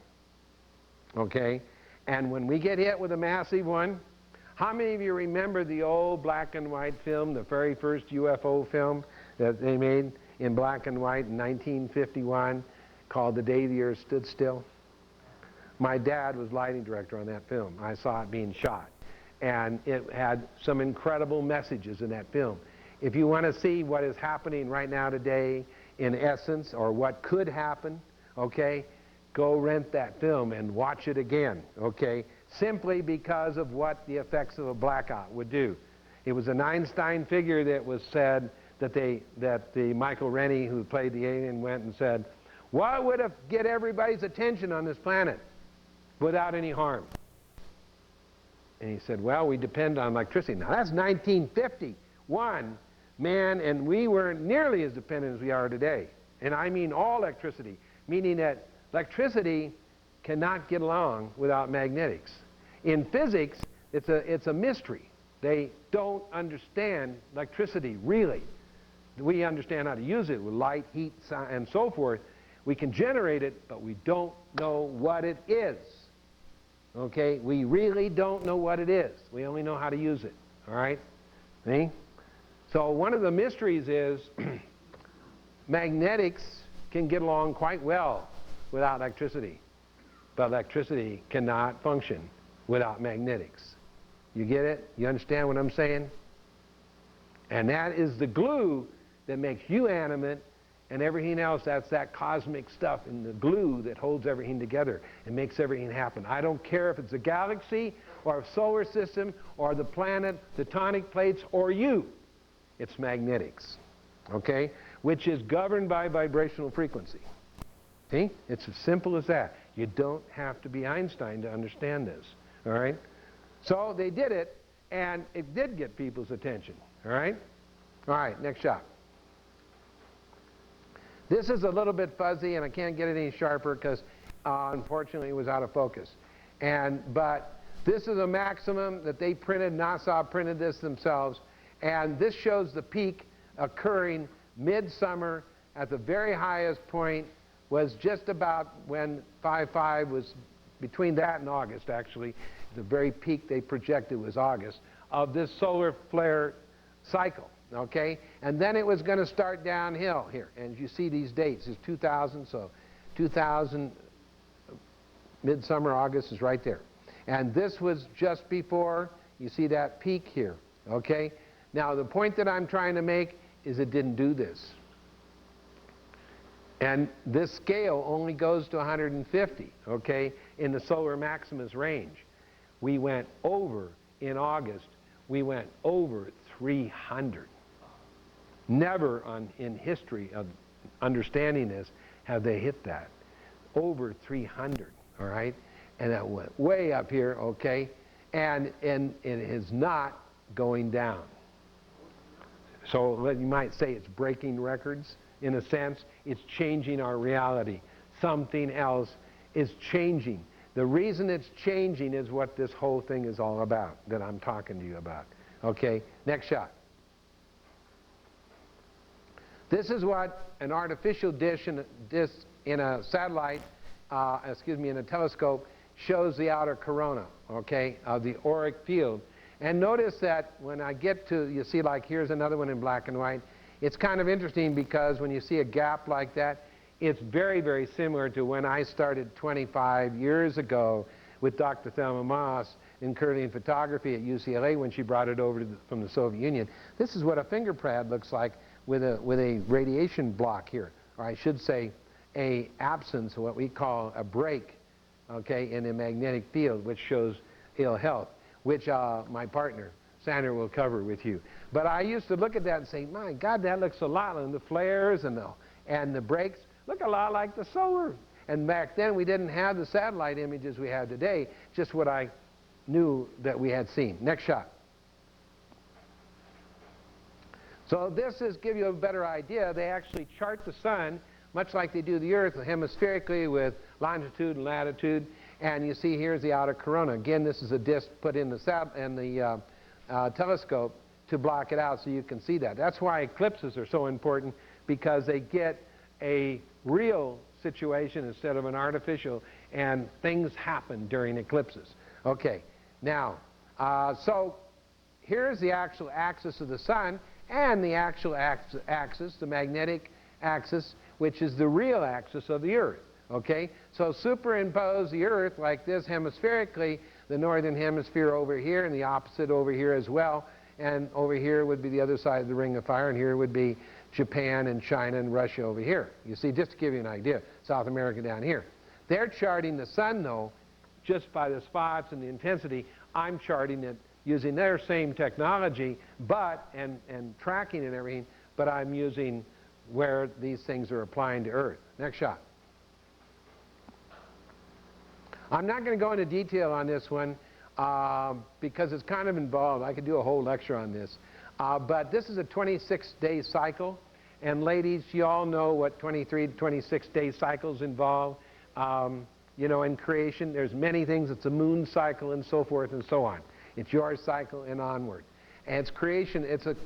okay? And when we get hit with a massive one, how many of you remember the old black and white film, the very first UFO film that they made in black and white in 1951 called The Day the Earth Stood Still? My dad was lighting director on that film. I saw it being shot. And it had some incredible messages in that film. If you want to see what is happening right now today in essence, or what could happen, okay, go rent that film and watch it again, okay, simply because of what the effects of a blackout would do. It was an Einstein figure that was said that the Michael Rennie, who played the alien, went and said, what would get everybody's attention on this planet without any harm? And he said, well, we depend on electricity. Now that's 1951, man, and we weren't nearly as dependent as we are today. And I mean all electricity, meaning that electricity cannot get along without magnetics. In physics, it's a mystery. They don't understand electricity, really. We understand how to use it with light, heat, sound, and so forth. We can generate it, but we don't know what it is. Okay? We really don't know what it is. We only know how to use it. all right? See? So one of the mysteries is magnetics can get along quite well without electricity, but electricity cannot function without magnetics. You get it? You understand what I'm saying? And that is the glue that makes you animate, and everything else, that's that cosmic stuff and the glue that holds everything together and makes everything happen. I don't care if it's a galaxy or a solar system or the planet, the tectonic plates, or you. It's magnetics, okay? Which is governed by vibrational frequency. See? It's as simple as that. You don't have to be Einstein to understand this, all right? So they did it, and it did get people's attention, all right? All right, next shot. This is a little bit fuzzy, and I can't get it any sharper because, unfortunately, it was out of focus. But this is a maximum that they printed. NASA printed this themselves. And this shows the peak occurring midsummer at the very highest point was just about when 5.5 was between that and August, actually. The very peak they projected was August of this solar flare cycle. Okay, and then it was going to start downhill here, and you see these dates. It's 2000, so 2000 midsummer August is right there, and this was just before you see that peak here. Okay, now the point that I'm trying to make is it didn't do this, and this scale only goes to 150. Okay, in the solar maximus range, we went over in August. We went over 300. Never in history of understanding this have they hit that. Over 300, all right? And that went way up here, okay? And it is not going down. So you might say it's breaking records. In a sense, it's changing our reality. Something else is changing. The reason it's changing is what this whole thing is all about, that I'm talking to you about. Okay, next shot. This is what an artificial dish in a satellite, in a telescope, shows the outer corona, okay, of the auric field. And notice that when I get to, you see, like here's another one in black and white. It's kind of interesting because when you see a gap like that, it's very, very similar to when I started 25 years ago with Dr. Thelma Moss in Kirlian photography at UCLA when she brought it over from the Soviet Union. This is what a finger pad looks like with a radiation block here, or I should say a absence, what we call a break, okay, in a magnetic field, which shows ill health, which my partner, Sandra, will cover with you. But I used to look at that and say, my God, that looks a lot like the flares and the breaks look a lot like the solar. And back then we didn't have the satellite images we have today, just what I knew that we had seen. Next shot. So this is give you a better idea. They actually chart the sun, much like they do the Earth, hemispherically with longitude and latitude. And you see here's the outer corona. Again, this is a disk put in the telescope to block it out so you can see that. That's why eclipses are so important, because they get a real situation instead of an artificial, and things happen during eclipses. Okay, now, so here's the actual axis of the sun, and the actual axis, the magnetic axis, which is the real axis of the Earth. Okay, so superimpose the Earth like this hemispherically, the northern hemisphere over here and the opposite over here as well, and over here would be the other side of the Ring of Fire, and here would be Japan and China and Russia over here. You see, just to give you an idea, South America down here. They're charting the sun, though, just by the spots and the intensity. I'm charting it using their same technology, but and tracking and everything, but I'm using where these things are applying to Earth. Next shot. I'm not going to go into detail on this one because it's kind of involved. I could do a whole lecture on this. But this is a 26-day cycle. And ladies, you all know what 23 to 26-day cycles involve. You know, in creation, there's many things. It's a moon cycle and so forth and so on. It's your cycle and onward. And it's creation.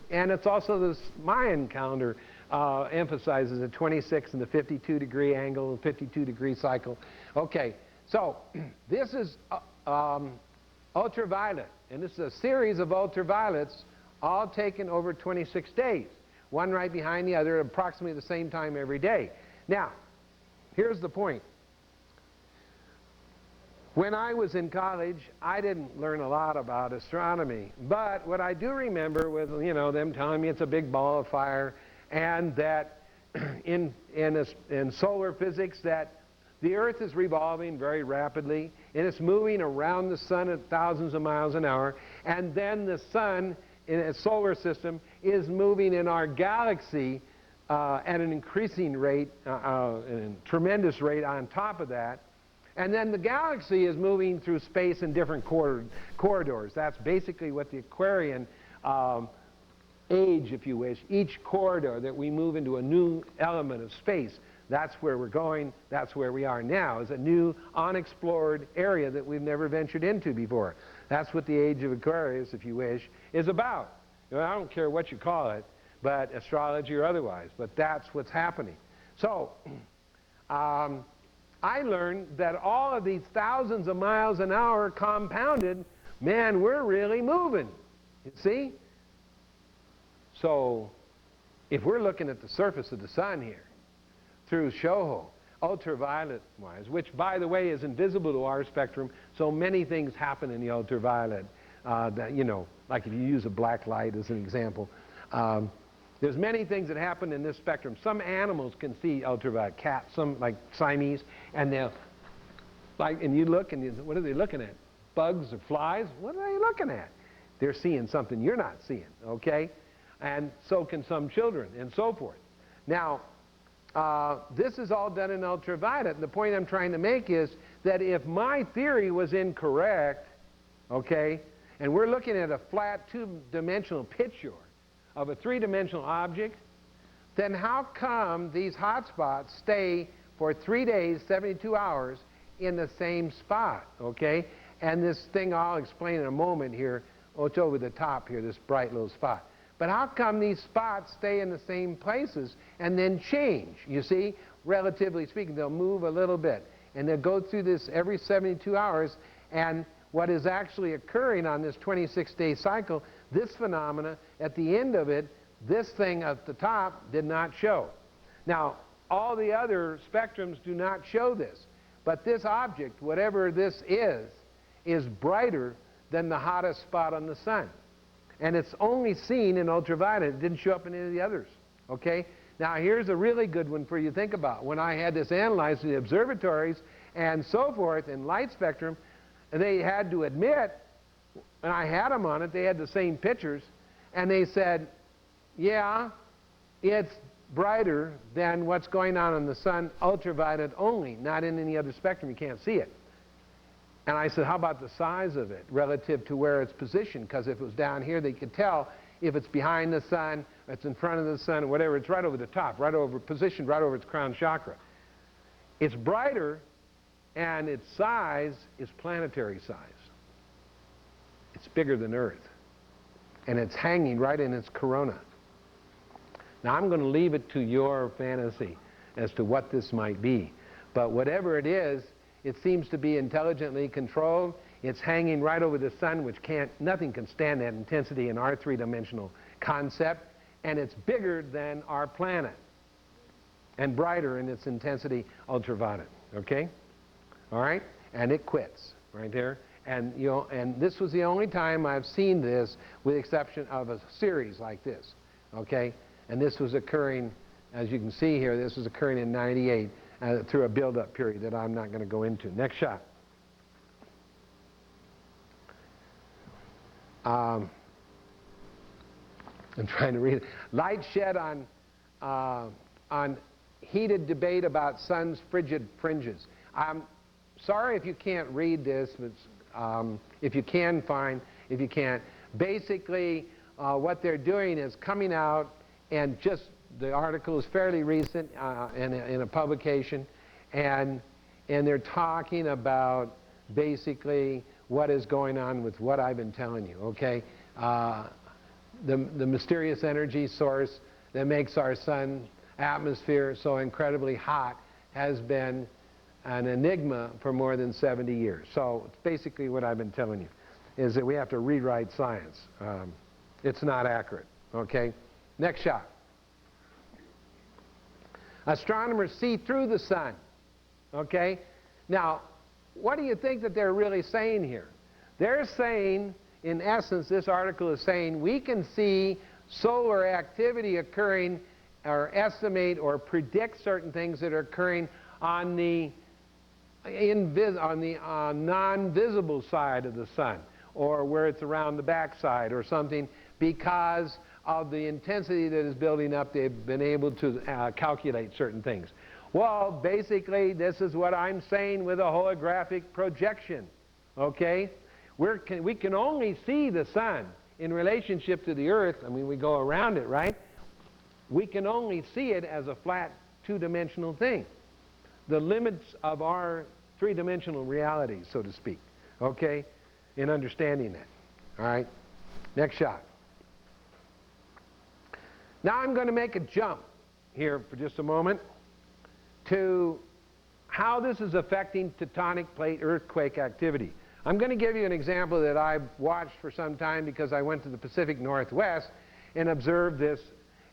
And it's also this Mayan calendar emphasizes the 26 and the 52-degree angle, the 52-degree cycle. Okay, so this is ultraviolet. And this is a series of ultraviolets all taken over 26 days, one right behind the other at approximately the same time every day. Now, here's the point. When I was in college, I didn't learn a lot about astronomy, but what I do remember was, you know, them telling me it's a big ball of fire, and that in solar physics that the Earth is revolving very rapidly, and it's moving around the sun at thousands of miles an hour, and then the sun in a solar system is moving in our galaxy at an increasing rate, a tremendous rate on top of that. And then the galaxy is moving through space in different corridors. That's basically what the Aquarian age, if you wish, each corridor that we move into a new element of space. That's where we're going. That's where we are now, is a new unexplored area that we've never ventured into before. That's what the age of Aquarius, if you wish, is about. You know, I don't care what you call it, but astrology or otherwise, but that's what's happening. So, I learned that all of these thousands of miles an hour compounded, man, we're really moving. You see? So, if we're looking at the surface of the sun here, through SHOHO, ultraviolet-wise, which, by the way, is invisible to our spectrum, so many things happen in the ultraviolet, that, you know, like if you use a black light as an example. There's many things that happen in this spectrum. Some animals can see ultraviolet, cats, some like Siamese, and they'll, like, and you look and you, what are they looking at? Bugs or flies? What are they looking at? They're seeing something you're not seeing, okay? And so can some children, and so forth. Now, this is all done in ultraviolet, and the point I'm trying to make is that if my theory was incorrect, okay, and we're looking at a flat two-dimensional picture of a three-dimensional object, then how come these hot spots stay for 3 days, 72 hours in the same spot, okay? And this thing I'll explain in a moment here, oh, it's over the top here, this bright little spot. But how come these spots stay in the same places and then change? You see, relatively speaking, they'll move a little bit, and they'll go through this every 72 hours, and what is actually occurring on this 26-day cycle, this phenomena, at the end of it, this thing at the top did not show. Now, all the other spectrums do not show this, but this object, whatever this is brighter than the hottest spot on the sun. And it's only seen in ultraviolet. It didn't show up in any of the others, okay? Now, here's a really good one for you to think about. When I had this analyzed in the observatories and so forth in light spectrum, they had to admit, and I had them on it, they had the same pictures, and they said, yeah, it's brighter than what's going on in the sun, ultraviolet only, not in any other spectrum. You can't see it. And I said, how about the size of it relative to where it's positioned? Because if it was down here, they could tell if it's behind the sun, or it's in front of the sun, or whatever. It's right over the top, right over, positioned right over its crown chakra. It's brighter, and its size is planetary size. It's bigger than Earth. And it's hanging right in its corona. Now, I'm going to leave it to your fantasy as to what this might be. But whatever it is, it seems to be intelligently controlled. It's hanging right over the sun, which nothing can stand that intensity in our three-dimensional concept. And it's bigger than our planet. And brighter in its intensity, ultraviolet. Okay? All right? And it quits right there. And, you know, and this was the only time I've seen this, with the exception of a series like this. Okay? And this was occurring, as you can see here, this was occurring in '98 through a build-up period that I'm not going to go into. Next shot. I'm trying to read it. Light shed on heated debate about sun's frigid fringes. I'm sorry if you can't read this, but if you can, fine. If you can't, basically what they're doing is coming out, and just the article is fairly recent in a publication, and they're talking about basically what is going on with what I've been telling you. Okay, the mysterious energy source that makes our sun atmosphere so incredibly hot has been an enigma for more than 70 years. So it's basically what I've been telling you. is that we have to rewrite science. It's not accurate, okay? Next shot. Astronomers see through the sun, okay? Now, what do you think that they're really saying here? They're saying, in essence, this article is saying, we can see solar activity occurring or estimate or predict certain things that are occurring on the non-visible side of the sun, or where it's around the backside or something, because of the intensity that is building up. They've been able to calculate certain things. Well, basically, this is what I'm saying with a holographic projection, okay? We can only see the sun in relationship to the Earth. I mean, we go around it, right? We can only see it as a flat, two-dimensional thing. The limits of our three-dimensional reality, so to speak, okay, in understanding that. All right? Next shot. Now I'm going to make a jump here for just a moment to how this is affecting tectonic plate earthquake activity. I'm going to give you an example that I've watched for some time because I went to the Pacific Northwest and observed this,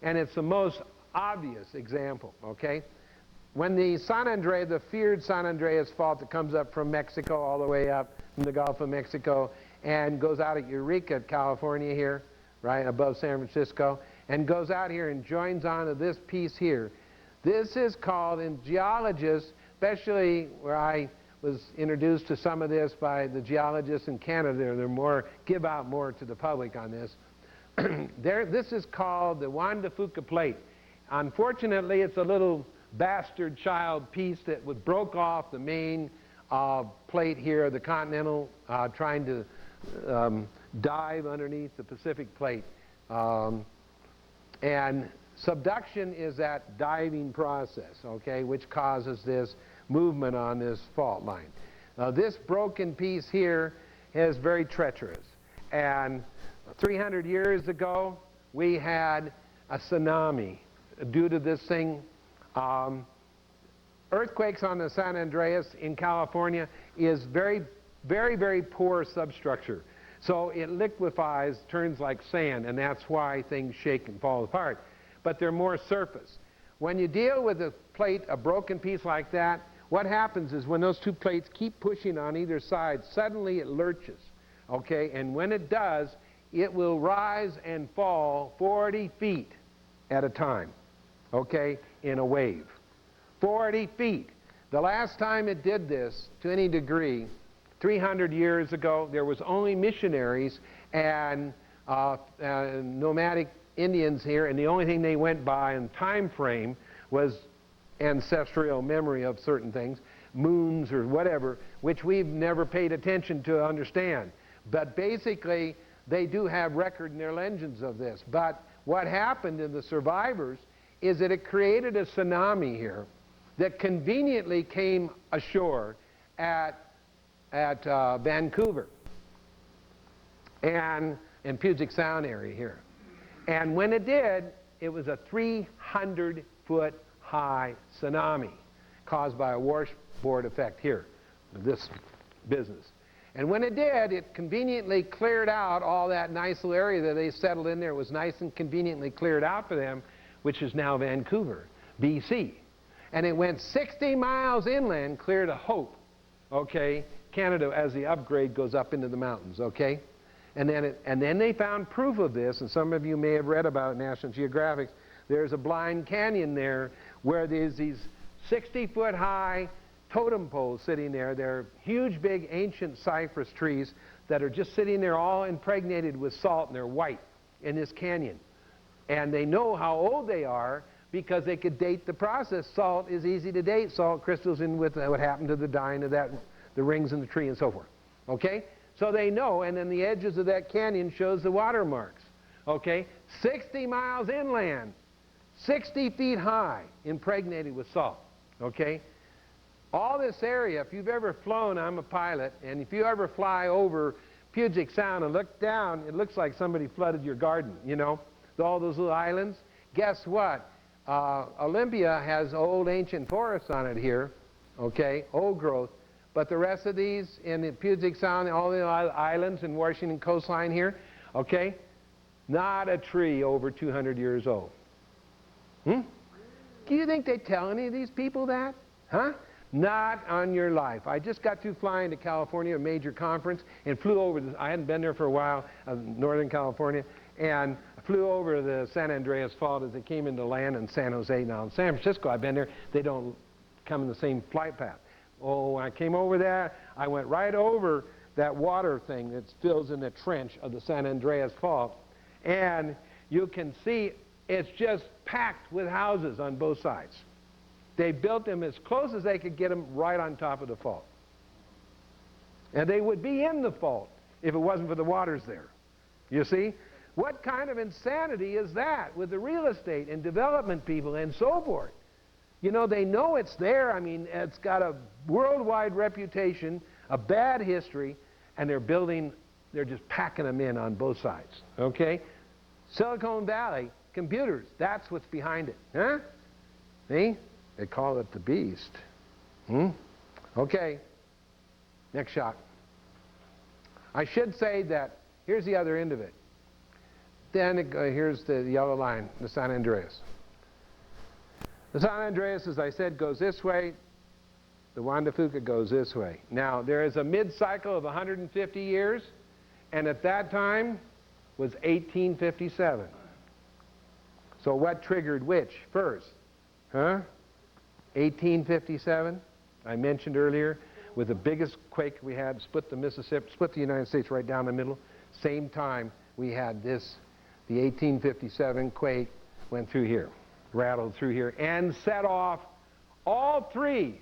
and it's the most obvious example, okay? When the San Andreas, the feared San Andreas fault that comes up from Mexico all the way up from the Gulf of Mexico and goes out at Eureka, California here, right above San Francisco, and goes out here and joins onto this piece here. This is called, in geologists, especially where I was introduced to some of this by the geologists in Canada, they're give out more to the public on this. This is called the Juan de Fuca plate. Unfortunately, it's a little bastard child piece that broke off the main plate here, the continental, trying to dive underneath the Pacific plate. And subduction is that diving process, okay, which causes this movement on this fault line. Now, this broken piece here is very treacherous. And 300 years ago, we had a tsunami due to this thing. Earthquakes on the San Andreas in California is very, very, very poor substructure. So it liquefies, turns like sand, and that's why things shake and fall apart. But they're more surface. When you deal with a plate, a broken piece like that, what happens is when those two plates keep pushing on either side, suddenly it lurches, okay? And when it does, it will rise and fall 40 feet at a time, okay, in a wave. 40 feet. The last time it did this, to any degree, 300 years ago, there was only missionaries and nomadic Indians here, and the only thing they went by in time frame was ancestral memory of certain things, moons or whatever, which we've never paid attention to understand. But basically, they do have record in their legends of this. But what happened to the survivors is that it created a tsunami here that conveniently came ashore at Vancouver and in Puget Sound area here. And when it did, it was a 300-foot high tsunami caused by a washboard effect here, this business. And when it did, it conveniently cleared out all that nice little area that they settled in there. It was nice and conveniently cleared out for them, which is now Vancouver, BC. And it went 60 miles inland, clear to Hope, okay, Canada, as the upgrade goes up into the mountains, okay? And then they found proof of this, and some of you may have read about National Geographic. There's a blind canyon there where there's these 60-foot high totem poles sitting there. They're huge, big, ancient cypress trees that are just sitting there all impregnated with salt, and they're white in this canyon. And they know how old they are because they could date the process. Salt is easy to date. Salt crystals in with what happened to the dying of that, the rings in the tree and so forth. Okay? So they know, and then the edges of that canyon shows the watermarks. Okay? 60 miles inland, 60 feet high, impregnated with salt. Okay? All this area, if you've ever flown, I'm a pilot, and if you ever fly over Puget Sound and look down, it looks like somebody flooded your garden, you know, all those little islands. Guess what? Olympia has old ancient forests on it here, okay, old growth, but the rest of these in the Puget Sound, all the islands in Washington coastline here, okay, not a tree over 200 years old. Do you think they tell any of these people that? Huh? Not on your life. I just got through flying to California, a major conference, and flew over. I hadn't been there for a while, Northern California, and I flew over the San Andreas Fault as it came into land in San Jose. Now in San Francisco, I've been there. They don't come in the same flight path. Oh, when I came over there, I went right over that water thing that fills in the trench of the San Andreas Fault, and you can see it's just packed with houses on both sides. They built them as close as they could get them right on top of the fault. And they would be in the fault if it wasn't for the waters there. You see? What kind of insanity is that with the real estate and development people and so forth? You know, they know it's there. I mean, it's got a worldwide reputation, a bad history, and they're just packing them in on both sides. Okay? Silicon Valley, computers, that's what's behind it. Huh? See? They call it the beast. Okay. Next shot. I should say that here's the other end of it. Then here's the yellow line, the San Andreas. The San Andreas, as I said, goes this way. The Juan de Fuca goes this way. Now, there is a mid-cycle of 150 years, and at that time was 1857. So what triggered which first? Huh? 1857, I mentioned earlier, with the biggest quake we had, split the Mississippi, split the United States right down the middle. Same time we had this, the 1857 quake went through here, rattled through here, and set off all three.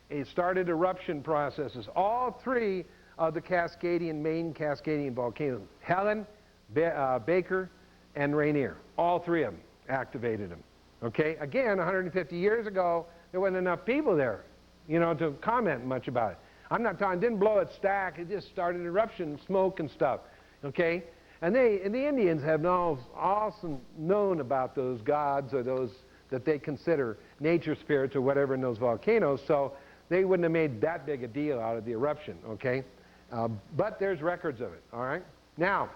It started eruption processes. All three of the main Cascadian volcanoes, Helen, Baker, and Rainier. All three of them activated them. Okay, again, 150 years ago, there wasn't enough people there, you know, to comment much about it. I'm not talking, didn't blow its stack, it just started eruption, smoke and stuff, okay? And the Indians have now also known about those gods or those that they consider nature spirits or whatever in those volcanoes, so they wouldn't have made that big a deal out of the eruption, okay? But there's records of it, all right? Now,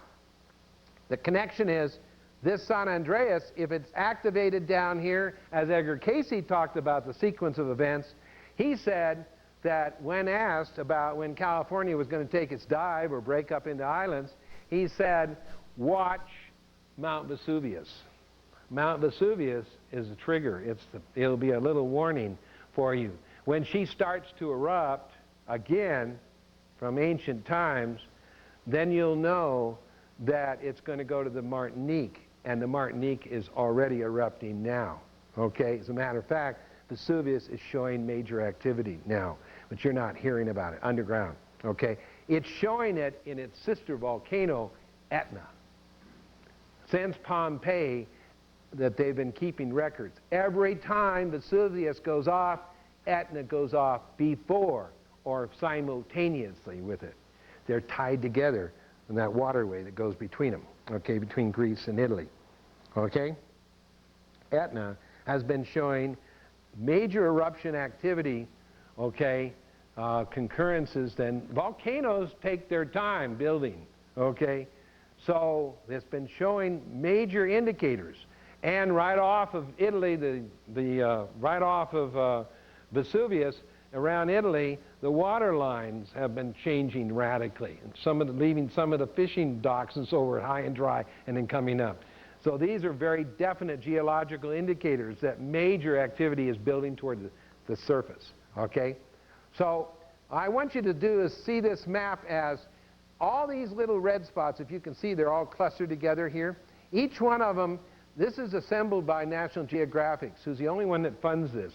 the connection is, this San Andreas, if it's activated down here, as Edgar Casey talked about the sequence of events, he said that when asked about when California was going to take its dive or break up into islands, he said, watch Mount Vesuvius. Mount Vesuvius is the trigger. It'll be a little warning for you. When she starts to erupt again from ancient times, then you'll know that it's going to go to the Martinique. And the Martinique is already erupting now, okay? As a matter of fact, Vesuvius is showing major activity now, but you're not hearing about it underground, okay? It's showing it in its sister volcano, Etna. Since Pompeii, that they've been keeping records. Every time Vesuvius goes off, Etna goes off before or simultaneously with it. They're tied together in that waterway that goes between them, okay, between Greece and Italy. Okay? Etna has been showing major eruption activity, okay, concurrences. Then volcanoes take their time building, okay? So it's been showing major indicators. And right off of Italy, right off of Vesuvius, around Italy, the water lines have been changing radically. And leaving some of the fishing docks and so forth high and dry and then coming up. So these are very definite geological indicators that major activity is building toward the surface, okay? So I want you to do is see this map as all these little red spots, if you can see, they're all clustered together here. Each one of them, this is assembled by National Geographic, who's the only one that funds this.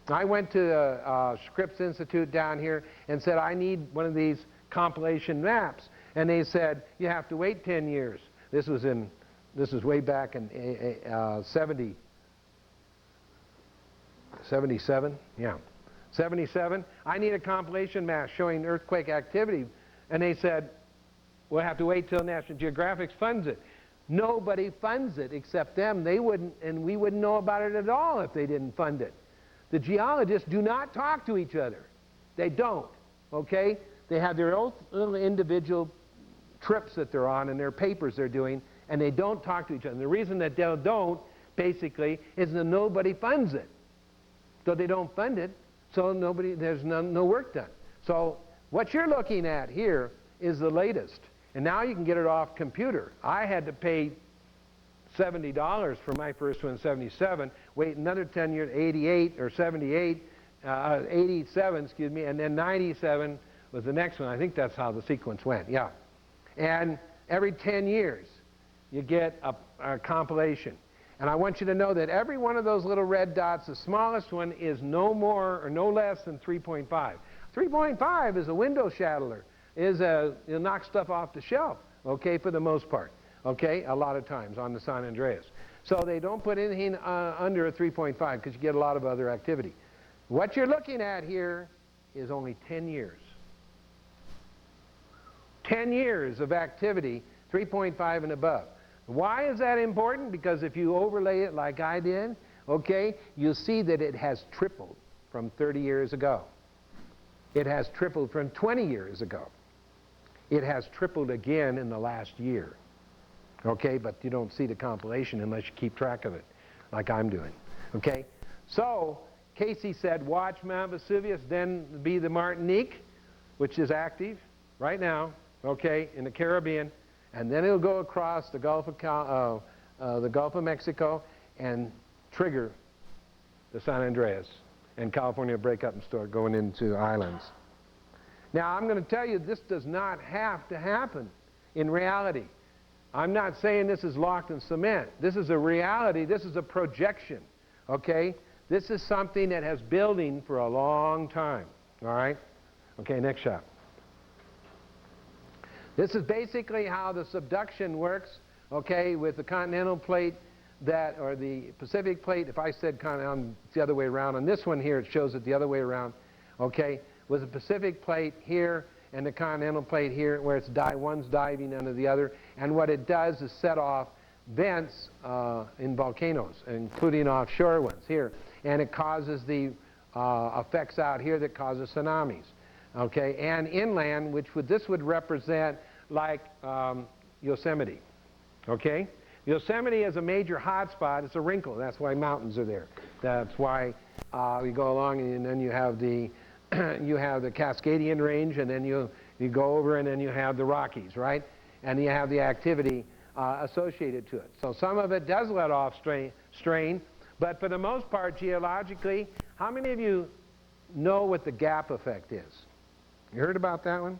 I went to the Scripps Institute down here and said, I need one of these compilation maps. And they said, you have to wait 10 years. This was way back in 77? Yeah. 77. I need a compilation map showing earthquake activity. And they said, we'll have to wait till National Geographic funds it. Nobody funds it except them. They wouldn't, and we wouldn't know about it at all if they didn't fund it. The geologists do not talk to each other. They don't. okay? They have their own little individual trips that they're on and their papers they're doing, and they don't talk to each other. And the reason that they don't, basically, is that nobody funds it. So they don't fund it, so there's no work done. So what you're looking at here is the latest. And now you can get it off computer. I had to pay $70 for my first one in 77, wait another 10 years, 88 or 78, 87, excuse me, and then 97 was the next one. I think that's how the sequence went, yeah. And every 10 years, you get a compilation. And I want you to know that every one of those little red dots, the smallest one is no more or no less than 3.5. 3.5 is a window shattler. It'll knock stuff off the shelf, okay, for the most part, okay, a lot of times on the San Andreas. So they don't put anything under a 3.5 because you get a lot of other activity. What you're looking at here is only 10 years. 10 years of activity, 3.5 and above. Why is that important? Because if you overlay it like I did, okay, you'll see that it has tripled from 30 years ago. It has tripled from 20 years ago. It has tripled again in the last year. Okay, but you don't see the compilation unless you keep track of it, like I'm doing. Okay, so Casey said, watch Mount Vesuvius, then be the Martinique, which is active right now, okay, in the Caribbean. And then it'll go across the Gulf of Mexico and trigger the San Andreas. And California will break up and start going into islands. Now, I'm going to tell you, this does not have to happen in reality. I'm not saying this is locked in cement. This is a reality. This is a projection, okay? This is something that has building for a long time, all right? Okay, next shot. This is basically how the subduction works, okay, with the continental plate or the Pacific plate. If I said continental, it's the other way around. On this one here, it shows it the other way around, okay, with the Pacific plate here and the continental plate here, where one's diving under the other. And what it does is set off vents in volcanoes, including offshore ones here. And it causes the effects out here that causes tsunamis. Okay, and inland, this would represent like Yosemite. Okay, Yosemite is a major hot spot. It's a wrinkle. That's why mountains are there. That's why we go along, and then you have the Cascadian Range, and then you go over, and then you have the Rockies, right? And you have the activity associated to it. So some of it does let off strain, but for the most part, geologically, how many of you know what the gap effect is? You heard about that one?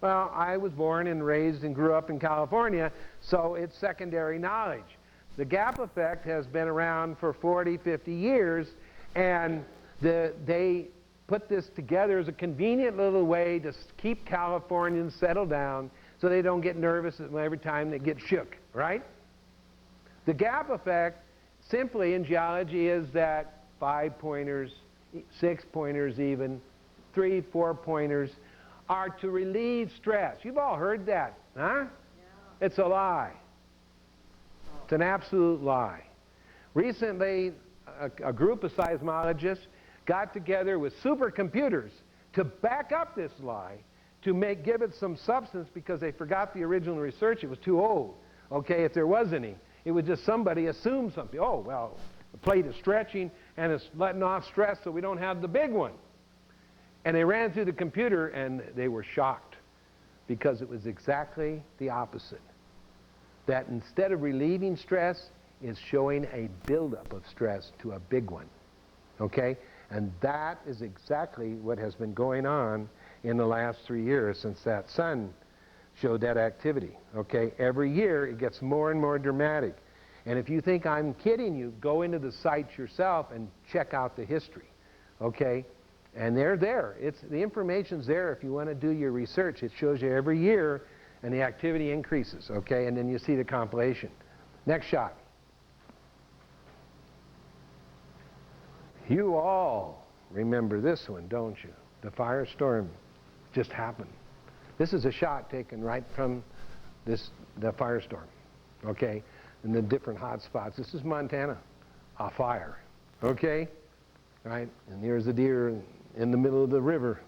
Well, I was born and raised and grew up in California, so it's secondary knowledge. The gap effect has been around for 40, 50 years, and they put this together as a convenient little way to keep Californians settled down so they don't get nervous every time they get shook, right? The gap effect, simply in geology, is that 5-pointers, 6-pointers even, 3, 4-pointers, are to relieve stress. You've all heard that, huh? Yeah. It's a lie. It's an absolute lie. Recently, a group of seismologists got together with supercomputers to back up this lie, to give it some substance, because they forgot the original research. It was too old, okay, if there was any. It was just somebody assumed something. Oh, well, the plate is stretching and it's letting off stress, so we don't have the big one. And they ran through the computer, and they were shocked, because it was exactly the opposite. That instead of relieving stress, it's showing a buildup of stress to a big one, okay? And that is exactly what has been going on in the last 3 years since that sun showed that activity, okay? Every year, it gets more and more dramatic. And if you think I'm kidding you, go into the sites yourself and check out the history, okay? And they're there. The information's there if you want to do your research. It shows you every year, and the activity increases, okay? And then you see the compilation. Next shot. You all remember this one, don't you? The firestorm just happened. This is a shot taken right from the firestorm, okay? And the different hot spots. This is Montana, a fire, okay? Right? And here's the deer in the middle of the river.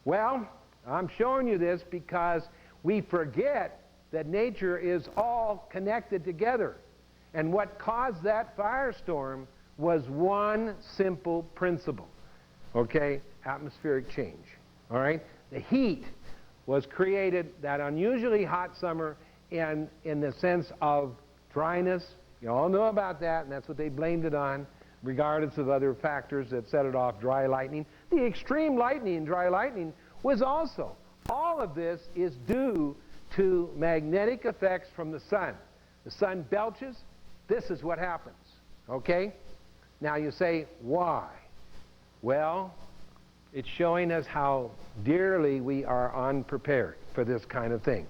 Well, I'm showing you this because we forget that nature is all connected together. And what caused that firestorm was one simple principle, okay? Atmospheric change, all right? The heat was created that unusually hot summer in the sense of dryness. You all know about that, and that's what they blamed it on, regardless of other factors that set it off, dry lightning. The extreme lightning, dry lightning, was also. All of this is due to magnetic effects from the sun. The sun belches, this is what happens, okay? Now you say, why? Well, it's showing us how dearly we are unprepared for this kind of thing.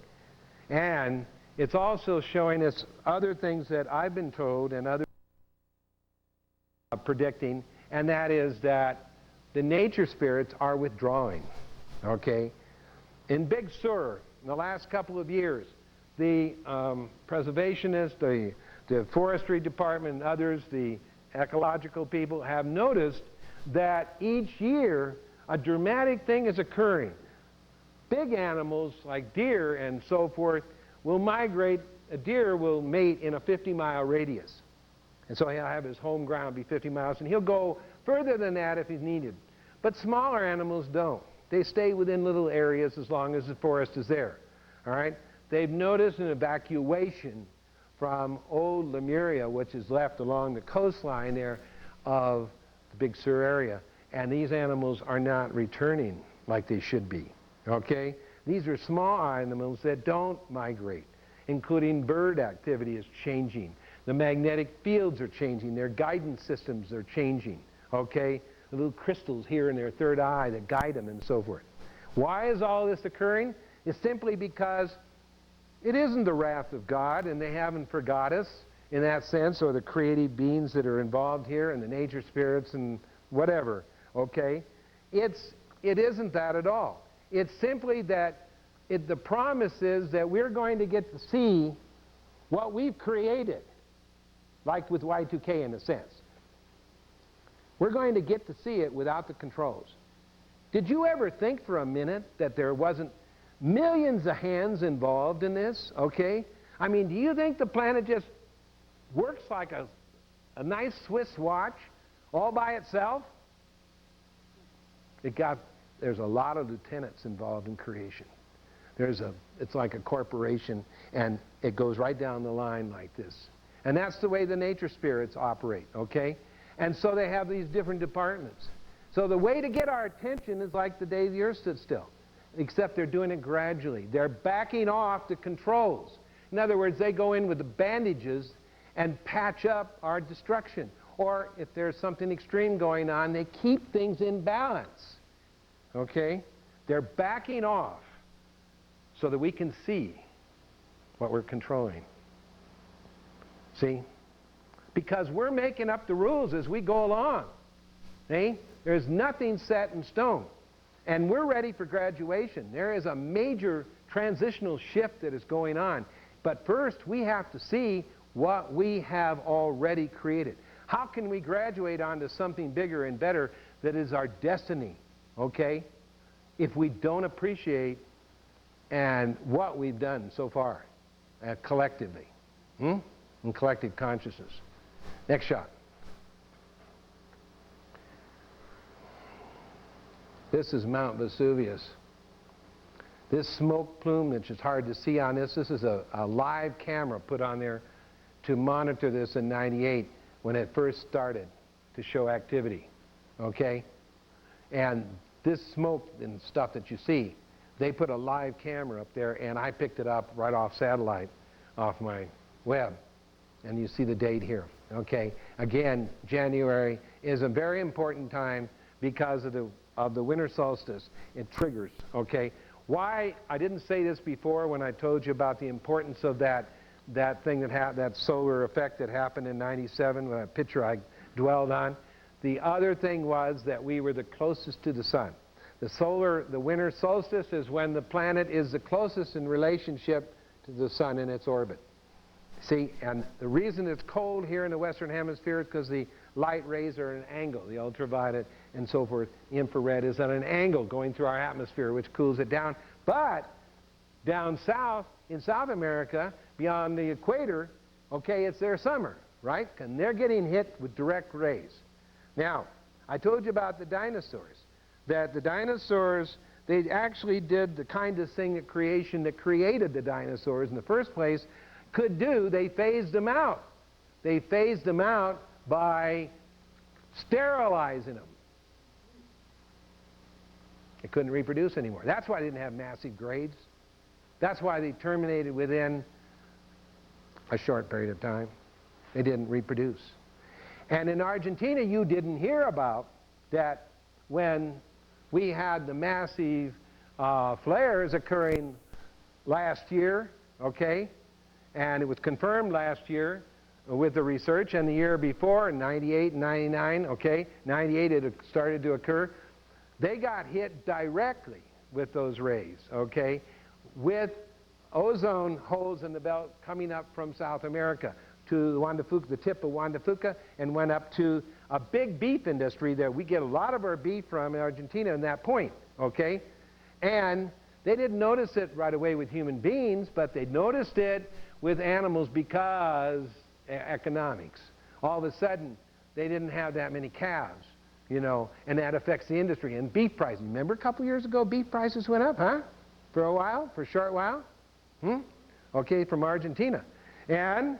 And it's also showing us other things that I've been told and others are predicting, and that is that the nature spirits are withdrawing, okay? In Big Sur, in the last couple of years, the preservationists, the forestry department and others, the ecological people have noticed that each year a dramatic thing is occurring. Big animals like deer and so forth will migrate. A deer will mate in a 50-mile radius. And so he'll have his home ground be 50 miles, and he'll go further than that if he's needed. But smaller animals don't. They stay within little areas as long as the forest is there. All right? They've noticed an evacuation from old Lemuria, which is left along the coastline there of the Big Sur area. And these animals are not returning like they should be. Okay? These are small animals that don't migrate, including bird activity is changing. The magnetic fields are changing. Their guidance systems are changing. Okay? The little crystals here in their third eye that guide them and so forth. Why is all this occurring? It's simply because it isn't the wrath of God, and they haven't forgot us in that sense, or the creative beings that are involved here, and the nature spirits and whatever. Okay? It isn't that at all. It's simply that the promise is that we're going to get to see what we've created, like with Y2K in a sense. We're going to get to see it without the controls. Did you ever think for a minute that there wasn't millions of hands involved in this? Okay? I mean, do you think the planet just works like a nice Swiss watch all by itself? There's a lot of lieutenants involved in creation. It's like a corporation, and it goes right down the line like this. And that's the way the nature spirits operate, okay? And so they have these different departments. So the way to get our attention is like the day the earth stood still, except they're doing it gradually. They're backing off the controls. In other words, they go in with the bandages and patch up our destruction. Or if there's something extreme going on, they keep things in balance. Okay? They're backing off so that we can see what we're controlling. See? Because we're making up the rules as we go along. See? There's nothing set in stone. And we're ready for graduation. There is a major transitional shift that is going on. But first, we have to see what we have already created. How can we graduate onto something bigger and better that is our destiny, okay, if we don't appreciate what we've done so far collectively, in collective consciousness? Next shot. This is Mount Vesuvius. This smoke plume, which is hard to see on this is a live camera put on there to monitor this in '98 when it first started to show activity, okay? And this smoke and stuff that you see, they put a live camera up there, and I picked it up right off satellite, off my web. And you see the date here, okay? Again, January is a very important time because of the winter solstice. It triggers, okay? Why I didn't say this before when I told you about the importance of that thing that solar effect that happened in '97, a picture I dwelled on. The other thing was that we were the closest to the sun. The winter solstice is when the planet is the closest in relationship to the sun in its orbit. See, and the reason it's cold here in the Western Hemisphere is because the light rays are at an angle. The ultraviolet and so forth, infrared is at an angle going through our atmosphere, which cools it down. But down south, in South America, beyond the equator, okay, it's their summer, right? And they're getting hit with direct rays. Now, I told you about the dinosaurs, that the dinosaurs, they actually did the kind of thing at creation that created the dinosaurs in the first place could do. They phased them out. They phased them out by sterilizing them. They couldn't reproduce anymore. That's why they didn't have massive grades. That's why they terminated within a short period of time. They didn't reproduce. And in Argentina, you didn't hear about that when we had the massive flares occurring last year, okay? And it was confirmed last year with the research, and the year before, in 98 and 99, okay? 98 it had started to occur. They got hit directly with those rays, okay? With ozone holes in the belt coming up from South America to the tip of Juan de Fuca, and went up to a big beef industry that we get a lot of our beef from in Argentina in that point, okay? And they didn't notice it right away with human beings, but they noticed it with animals because economics. All of a sudden, they didn't have that many calves, you know, and that affects the industry. And beef prices, remember a couple years ago beef prices went up, huh? For a while, for a short while? Okay, from Argentina. And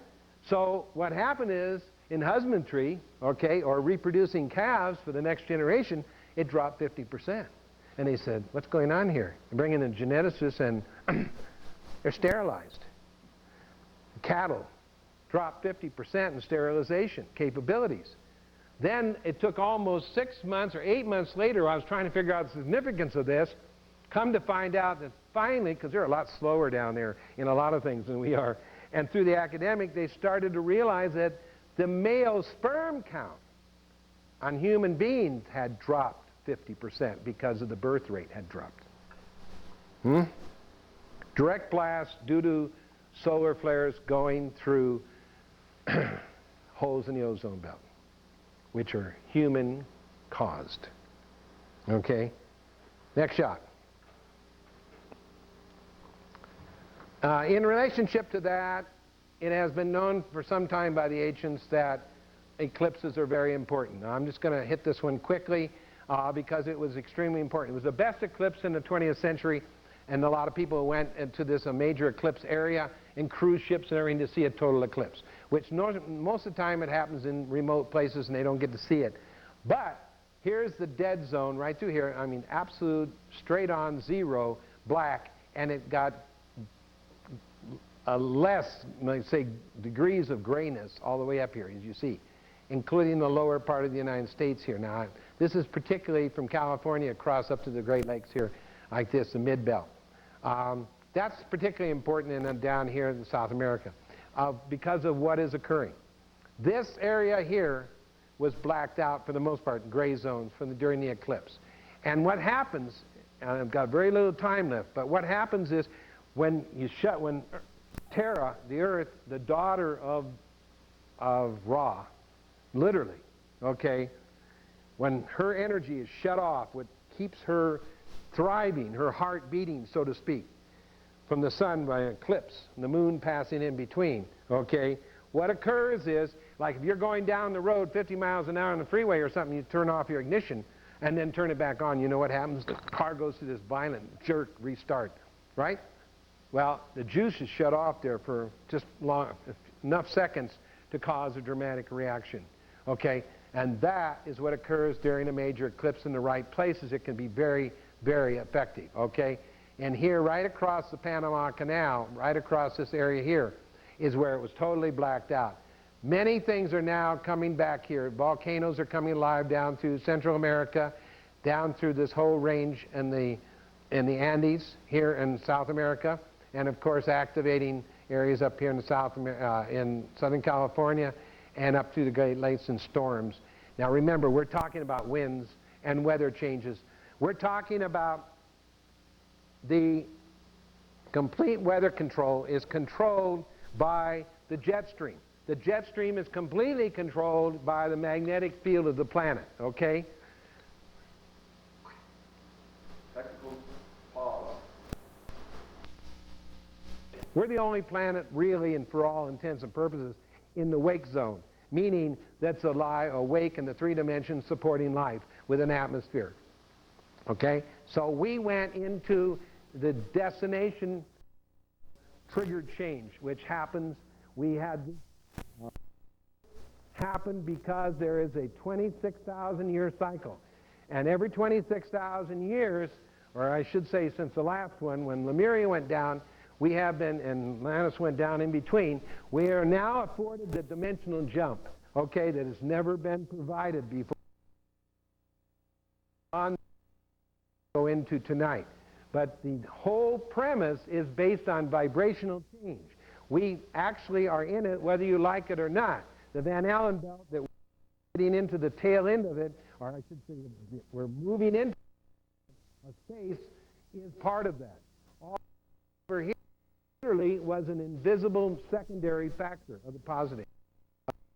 so what happened is, in husbandry, okay, or reproducing calves for the next generation, it dropped 50%. And they said, what's going on here? They bring in a geneticist and they're sterilized. Cattle dropped 50% in sterilization capabilities. Then it took almost 6 months or 8 months later, I was trying to figure out the significance of this, come to find out that finally, because they're a lot slower down there in a lot of things than we are, and through the academic, they started to realize that the male sperm count on human beings had dropped 50% because of the birth rate had dropped. Direct blast due to solar flares going through holes in the ozone belt, which are human caused. Okay? Next shot. In relationship to that, it has been known for some time by the ancients that eclipses are very important. Now, I'm just going to hit this one quickly because it was extremely important. It was the best eclipse in the 20th century, and a lot of people went into this major eclipse area in cruise ships and everything to see a total eclipse, which most of the time it happens in remote places and they don't get to see it. But here's the dead zone right through here. I mean, absolute, straight on, zero, black, and it got less, let's say, degrees of grayness all the way up here, as you see, including the lower part of the United States here. Now, this is particularly from California across up to the Great Lakes here, like this, the mid-belt. That's particularly important down here in South America because of what is occurring. This area here was blacked out for the most part, gray zones during the eclipse. And what happens, and I've got very little time left, but what happens is when Terra, the Earth, the daughter of Ra, literally, okay, when her energy is shut off, what keeps her thriving, her heart beating, so to speak, from the sun by an eclipse, and the moon passing in between, okay, what occurs is, like if you're going down the road 50 miles an hour on the freeway or something, you turn off your ignition and then turn it back on, you know what happens? The car goes through this violent jerk restart, right? Well, the juice is shut off there for just enough seconds to cause a dramatic reaction, okay? And that is what occurs during a major eclipse in the right places. It can be very, very effective, okay? And here, right across the Panama Canal, right across this area here, is where it was totally blacked out. Many things are now coming back here. Volcanoes are coming alive down through Central America, down through this whole range in the Andes here in South America, and of course activating areas up here in in Southern California and up through the Great Lakes and storms. Now remember, we're talking about winds and weather changes. We're talking about the complete weather control is controlled by the jet stream. The jet stream is completely controlled by the magnetic field of the planet, okay? Technical pause. We're the only planet really, and for all intents and purposes, in the wake zone, meaning that's awake in the 3 dimensions supporting life with an atmosphere. Okay? So we went into the destination triggered change, which happens, we had happened because there is a 26,000 year cycle. And every 26,000 years, or I should say since the last one, when Lemuria went down, we have been, and Atlantis went down in between, we are now afforded the dimensional jump, okay, that has never been provided before. On go into tonight. But the whole premise is based on vibrational change. We actually are in it whether you like it or not. The Van Allen belt that we're getting into the tail end of it, or I should say we're moving into a space, is part of that. All over here literally was an invisible secondary factor of the positive.